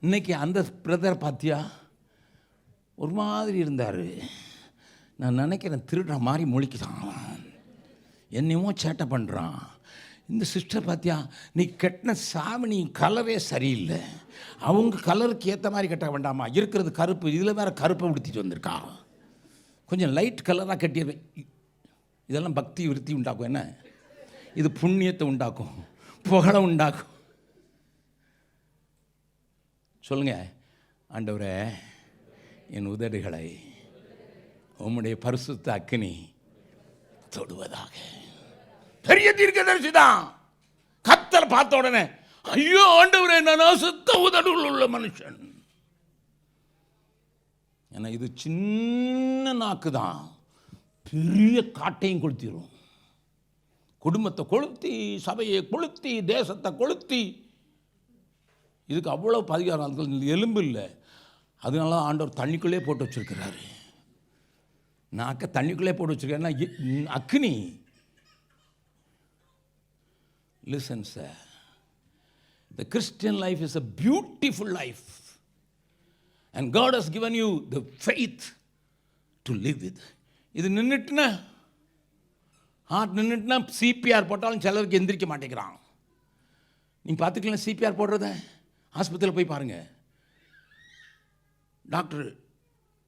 இன்றைக்கி அந்த பிரதர் பார்த்தியா, ஒரு மாதிரி இருந்தார். நான் நினைக்கிறேன் திருடுற மாதிரி முழிக்கிறான், என்னையுமோ சேட்டை பண்ணுறான். இந்த சிஸ்டர் பார்த்தியா, நீ கட்டின சாமினி கலரே சரியில்லை, அவங்க கலருக்கு ஏற்ற மாதிரி கட்ட வேண்டாமா, இருக்கிறது கருப்பு, இதில் வேறு கருப்பை உடுத்திட்டு வந்திருக்கா, கொஞ்சம் லைட் கலராக கட்டிடுவேன். இதெல்லாம் பக்தி விருத்தி உண்டாக்கும். என்ன இது? புண்ணியத்தை உண்டாக்கும், புகழை உண்டாக்கும். சொல்லுங்க, ஆண்டவரே என் உதடுகளை உம்முடைய பரிசுத்த அக்கினி தொடுவதாக. பெரிய தீர்க்கதரிசி தான். கர்த்தர் பார்த்த உடனே, ஐயோ ஆண்டவரே, நான் சுத்த உதடுகள் உள்ள மனுஷன். ஏன்னா இது சின்ன நாக்கு தான் பெரிய காட்டையும் கொளுத்திடும். குடும்பத்தை கொளுத்தி, சபையை கொளுத்தி, தேசத்தை கொளுத்தி. இதுக்கு அவ்வளோ பாதுகாப்பு. எலும்பு இல்லை, அதனால ஆண்டவர் தண்ணிக்குள்ளே போட்டு வச்சிருக்கிறாரு. நாக்க தண்ணிக்குள்ளே போட்டு வச்சிருக்காருன்னா அக்னி. Listen, sir. The Christian life is a beautiful life. And God has given you the faith to live with. இது நின்றுட்டுனா, ஹார்ட் நின்றுட்டுனா சிபிஆர் போட்டாலும் சிலருக்கு எந்திரிக்க மாட்டேங்கிறான். நீங்கள் பார்த்துக்கலாம் சிபிஆர் போடுறத, ஆஸ்பத்திரியில் போய் பாருங்கள். டாக்டர்,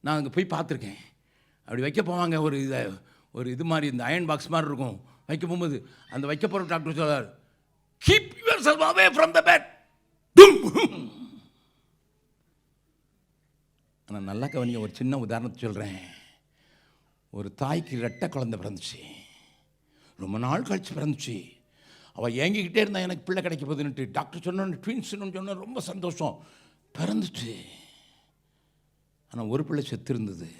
நான் அங்கே போய் பார்த்துருக்கேன். அப்படி வைக்க போவாங்க, ஒரு இது மாதிரி, இந்த அயன் பாக்ஸ் மாதிரி இருக்கும். வைக்க போகும்போது அந்த வைக்க போகிற டாக்டர் சொல்றார், keep yourself away from the bed. நான் நல்லா கவனிங்க. ஒரு சின்ன உதாரணத்தை சொல்கிறேன். ஒரு தாய்க்கு ரெட்டை குழந்தை பிறந்துச்சு, ரொம்ப நாள் கழிச்சு பிறந்துச்சு. அவள் ஏங்கிக்கிட்டே இருந்தா, எனக்கு பிள்ளை கிடைக்க போகுதுன்னுட்டு. டாக்டர் சொன்ன ட்வின்ஸ்னு சொன்ன ரொம்ப சந்தோஷம், பிறந்துச்சு. ஆனால் ஒரு பிள்ளை செத்து இருந்தது,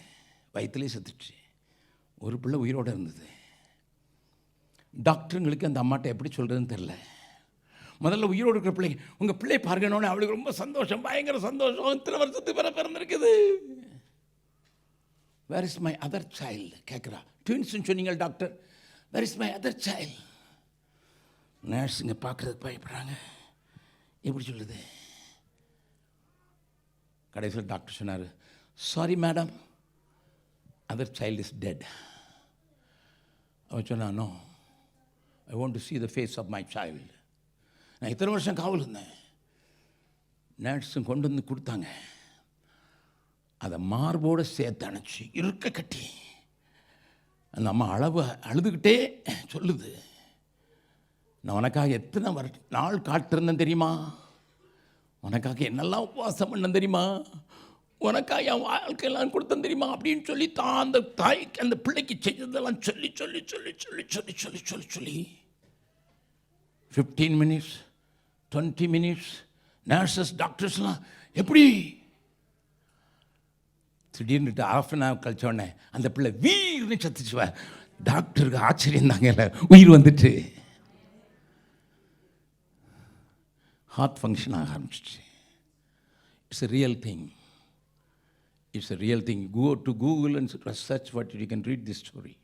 வயிற்றுலேயே செத்துச்சு. ஒரு பிள்ளை உயிரோடு இருந்தது. டாக்டருங்களுக்கு அந்த அம்மாட்ட எப்படி சொல்கிறதுன்னு தெரில. முதல்ல உயிரோடு இருக்கிற பிள்ளைங்க, உங்கள் பிள்ளை பார்க்கணுன்னு அவளுக்கு ரொம்ப சந்தோஷம், பயங்கர சந்தோஷம். இத்தனை வருஷத்துக்கு பிற பிறந்திருக்குது. Where is my other child கேட்குறா. ட்வின்ஸ்ன்னு சொன்னீங்க doctor, where is my other child. நர்ஸுங்க பார்க்குறதுக்கு பயப்படுறாங்க. எப்படி சொல்லுது? கடைசியில் டாக்டர் சொன்னார், sorry madam, other child is dead. அவன் சொன்னான், no, I want to see the face of my child. நான் இத்தனை வருஷம் காவல் இருந்தேன். நர்ஸும் கொண்டு வந்து கொடுத்தாங்க. அதை மார்போடு சேர்த்து அணைச்சி இருக்க கட்டி அந்த அம்மா அழுதுகிட்டே சொல்லுது, நான் உனக்காக எத்தனை நாள் காத்திருந்தேன் தெரியுமா, உனக்காக என்னெல்லாம் உபவாசம் பண்ணேன் தெரியுமா, உனக்காக என் வாழ்க்கையெல்லாம் கொடுத்தேன் தெரியுமா அப்படின்னு சொல்லி தான் அந்த தாய்க்கு அந்த பிள்ளைக்கு செய்ததெல்லாம் சொல்லி சொல்லி சொல்லி சொல்லி சொல்லி சொல்லி சொல்லி சொல்லி 15 minutes 20 minutes நர்சஸ் டாக்டர்ஸ்லாம் எப்படி திடீர்னு ½ an hour கழிச்சோடனே அந்த பிள்ளை வீர்னு சத்துச்சுவ. டாக்டருக்கு ஆச்சரியம் தாங்க, உயிர் வந்துட்டு ஹார்ட் ஃபங்க்ஷன் ஆக ஆரம்பிச்சிச்சு. It's a real thing. It's a real thing. Go to Google and search what you can read this story.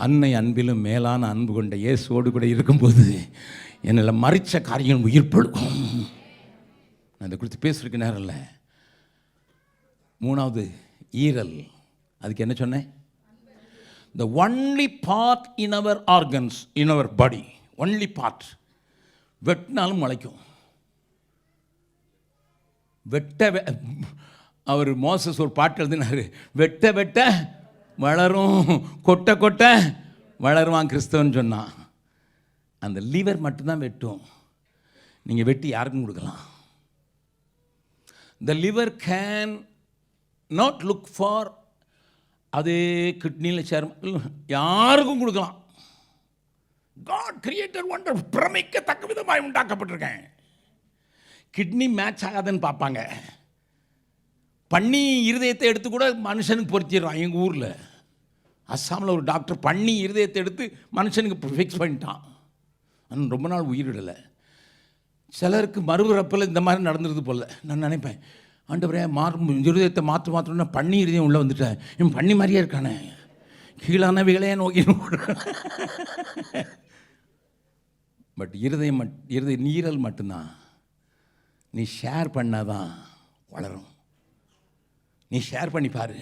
அன்னை அன்பிலும் மேலான அன்பு கொண்ட இயேசுவோடு கூட இருக்கும்போது என்னில் மறிச்ச காரியங்கள் உயிர் பழுக்கும். நான் இதை குறித்து பேசுறதுக்கு நேரம் இல்லை. 3வது ஈரல். அதுக்கு என்ன சொன்னேன்? The only part in our organs, in our body, only part. வெட்டினாலும் முளைக்கும். அவர் மோசஸ் ஒரு பாட்டு எழுதினார், வெட்ட வெட்ட வளரும், கொட்ட கொட்ட வளருவான் கிறிஸ்தவன் சொன்னான். அந்த லிவர் மட்டும்தான் வெட்டும். நீங்கள் வெட்டி யாருக்கும் கொடுக்கலாம். The liver can not look for அதே கிட்னியில் யாருக்கும் கொடுக்கலாம். காட் கிரியேட்டர் ஒண்டர், பிரமிக்கத்தக்க விதமாக உண்டாக்கப்பட்டிருக்கேன். கிட்னி மேட்ச் ஆகாதுன்னு பார்ப்பாங்க. பன்னி இருதயத்தை எடுத்து கூட மனுஷனுக்கு பொருத்திடுறான். எங்கள் ஊரில் அஸ்ஸாமில் ஒரு டாக்டர் பன்னி இருதயத்தை எடுத்து மனுஷனுக்கு ஃபிக்ஸ் பண்ணிட்டான். ஆனால் ரொம்ப நாள் உயிரிடலை. சிலருக்கு மறுபிறப்பில் இந்த மாதிரி நடந்துருது போல். நான் நினைப்பேன், ஆண்டவரே இருதயத்தை மாற்றணும்னா பன்னி இருதயம் உள்ளே வந்துட்டேன், இவன் பன்னி மாதிரியே இருக்கானே, கீழானவைகளே நோக்கி. பட் இருதய நீரல் மட்டும்தான். நீ ஷேர் பண்ணாதான் வளரும். நீ ஷேர் பண்ணி பாரு.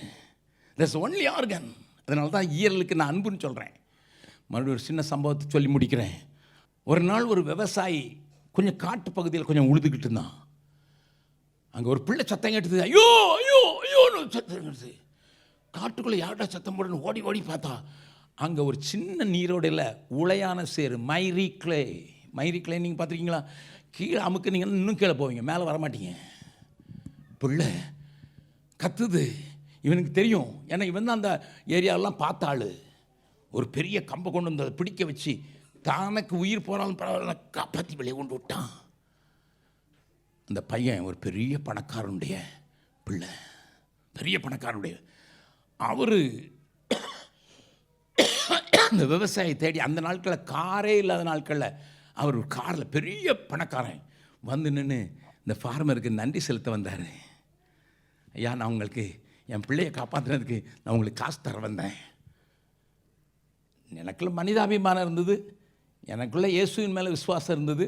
That's only organ. அதனால தான் ஈரலுக்கு நான் அன்புன்னு சொல்கிறேன். மறுபடியும் ஒரு சின்ன சம்பவத்தை சொல்லி முடிக்கிறேன். ஒரு நாள் ஒரு விவசாயி கொஞ்சம் காட்டு பகுதியில் கொஞ்சம் உழுதுகிட்டு இருந்தான். அங்கே ஒரு பிள்ளை சத்தம் கேட்டது, ஐயோ ஐயோ ஐயோன்னு சத்தம் கேட்டுது. காட்டுக்குள்ளே யார்டா சத்தம் போடணும் ஓடி ஓடி பார்த்தா அங்கே ஒரு சின்ன நீரோடையில் உளையான சேரு, மைரி கிளே. நீங்கள் பார்த்துருக்கீங்களா? கீழே அமுக்குனீங்கன்னா இன்னும் கீழே போவீங்க, மேலே வரமாட்டீங்க. பிள்ளை கத்துது. இவனுக்கு தெரியும், ஏன்னா இவன் தான் அந்த ஏரியாவெல்லாம் பார்த்தாள். ஒரு பெரிய கம்பை கொண்டு வந்து அதை பிடிக்க வச்சு தனக்கு உயிர் போனாலும் பரவாயில்ல காப்பாற்றி வெளியே கொண்டு விட்டான். அந்த பையன் ஒரு பெரிய பணக்காரனுடைய பிள்ளை, பெரிய பணக்காரனுடைய. அவர் அந்த விவசாயி தேடி அந்த நாட்களில் காரே இல்லாத நாட்களில் அவர் ஒரு காரில் பெரிய பணக்காரன் வந்து நின்று இந்த ஃபார்மருக்கு நன்றி செலுத்த வந்தார். ஐயா, நான் உங்களுக்கு என் பிள்ளையை காப்பாற்றுறதுக்கு நான் உங்களுக்கு காசு தர வந்தேன். எனக்குள்ள மனிதாபிமானம் இருந்தது, எனக்குள்ள இயேசுவின் மேலே விசுவாசம் இருந்தது.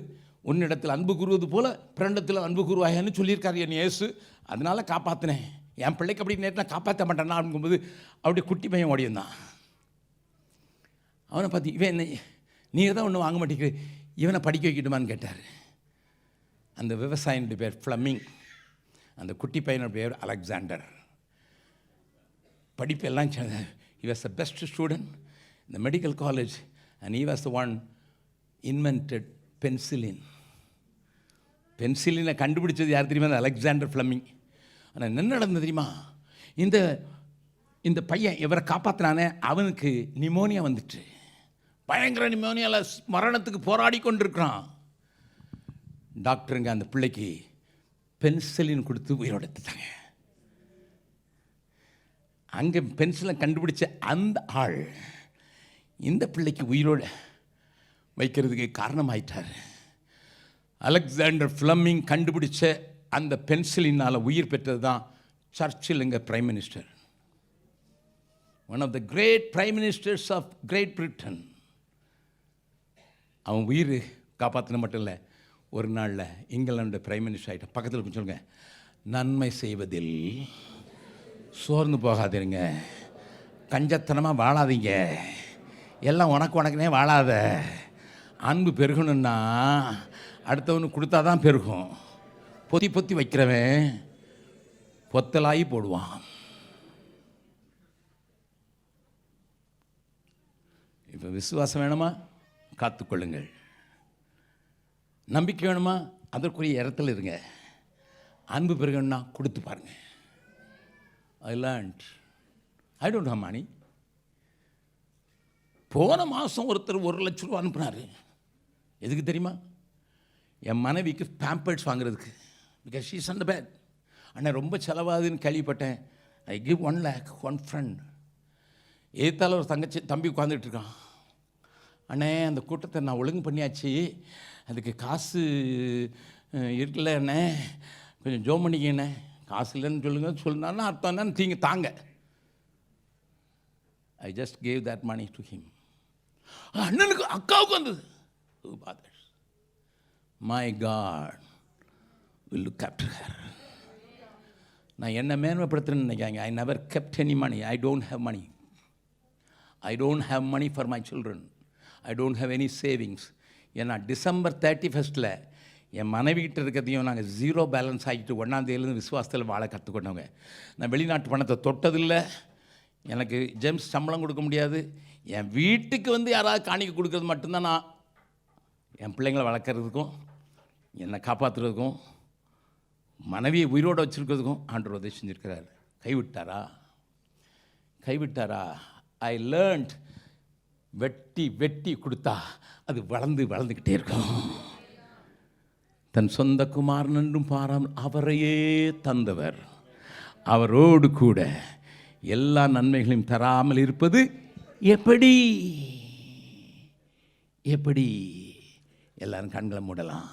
உன்னிடத்தில் அன்பு கூறுவது போல பிறண்டத்தில் அன்பு கூறுவாயான்னு சொல்லியிருக்காரு என் இயேசு, அதனால காப்பாற்றினேன். என் பிள்ளைக்கு அப்படி நேற்று நான் காப்பாற்ற மாட்டேன்னா அப்படிங்கும்போது அப்படியே குட்டி பையன் ஓடி வந்தான். அவனை பார்த்து, இவன் என்ன நீர் தான் ஒன்றும் வாங்க மாட்டேங்கிற, இவனை படிக்க வைக்கட்டுமான்னு கேட்டார். அந்த விவசாயினுடைய பேர் ஃப்ளமிங், அந்த குட்டி பையனோட பேர் அலெக்சாண்டர். படிப்பெல்லாம் he was the best student in the medical college and he was the one invented penicillin. பென்சிலினை கண்டுபிடிச்சது யார் தெரியுமா? Alexander Fleming. ஆனால் என்ன நடந்தது தெரியுமா? இந்த பையன் இவரை காப்பாற்றினானே, அவனுக்கு நிமோனியா வந்துட்டு, பயங்கர நிமோனியாவில் மரணத்துக்கு போராடி கொண்டிருக்கிறான். டாக்டருங்க அந்த பிள்ளைக்கு பென்சிலின் கொடுத்து உயிரோடு எடுத்துட்டாங்க. அங்கே பென்சிலை கண்டுபிடிச்ச அந்த ஆள் இந்த பிள்ளைக்கு உயிரோடு வைக்கிறதுக்கு காரணமாயிட்டார். அலெக்சாண்டர் ஃப்ளமிங் கண்டுபிடிச்ச அந்த பென்சிலினால் உயிர் பெற்றது தான் சர்ச்சில் எங்கள் prime minister, one of the great prime ministers of Great Britain. அவன் உயிர் காப்பாற்றின மட்டும் இல்லை, ஒரு நாளில் இங்கிலாந்து பிரைம் மினிஸ்டர் ஆகிட்ட. பக்கத்தில் சொல்லுங்க, நன்மை செய்வதில் சோர்ந்து போகாதீங்க, கஞ்சத்தனமாக வாழாதீங்க, எல்லாம் உனக்குனே வாழாத. அன்பு பெருகணுன்னா அடுத்தவனுக்கு கொடுத்தா தான் பெருகும். பொத்தி பொத்தி வைக்கிறவன் பொத்தலாகி போடுவான். இப்போ விசுவாசம் வேணுமா? காத்துக்கொள்ளுங்கள். நம்பிக்கை வேணுமா? அதற்குரிய இடத்துல இருங்க. அன்பு பெருகணும்னா கொடுத்து பாருங்க. I learned. I don't have money. போன மாதம் ஒருத்தர் 1 லட்ச ரூபா அனுப்புனார். எதுக்கு தெரியுமா? என் மனைவிக்கு பேம்பர்ஸ் வாங்குறதுக்கு. Because she is under bed. அண்ணா ரொம்ப செலவாகுதுன்னு கேள்விப்பட்டேன். I give 1 lakh, one friend. ஏத்தால ஒரு தம்பி உட்காந்துட்டு இருக்கான். அண்ணே, அந்த கூட்டத்தை நான் ஒழுங்கு பண்ணியாச்சு, அதுக்கு காசு இருக்குல்ல அண்ணே, கொஞ்சம் ஜோம் பண்ணிக்கண்ணே. காசு இல்லைன்னு சொல்லுங்கன்னா அர்த்தம் என்னன்னு தாங்க. I just gave that money to him. அண்ணனுக்கு அக்காவுக்கு வந்தது. My God will look after her. நான் என்ன மேன்மைப்படுத்துறேன்னு நினைக்காங்க. I never kept any money. I don't have money. I don't have money for my children. I don't have any savings. ஏன்னா December 31 என் மனைவிக்கிட்ட இருக்கிறதையும் நாங்கள் 0 பேலன்ஸ் ஆகிட்டு 1ஆம் தேதியிலேருந்து விசுவாசத்தில் வாழ கற்றுக்கொண்டவங்க. நான் வெளிநாட்டு பணத்தை தொட்டதில்லை. எனக்கு ஜெம்ஸ் சம்பளம் கொடுக்க முடியாது. என் வீட்டுக்கு வந்து யாராவது காணிக்க கொடுக்கறது மட்டும்தான். நான் என் பிள்ளைங்களை வளர்க்குறதுக்கும் என்னை காப்பாற்றுறதுக்கும் மனைவியை உயிரோடு வச்சுருக்கிறதுக்கும் ஆண்டவர் உதவி செஞ்சுருக்கிறார். கைவிட்டாரா? ஐ லேர்ன்ட், வெட்டி கொடுத்தா அது வளர்ந்துக்கிட்டே இருக்கும். தன் சொந்த குமாரன் என்றும் பாராமல் அவரையே தந்தவர் அவரோடு கூட எல்லா நன்மைகளையும் தராமல் இருப்பது எப்படி? எல்லாரும் கண்களை மூடலாம்.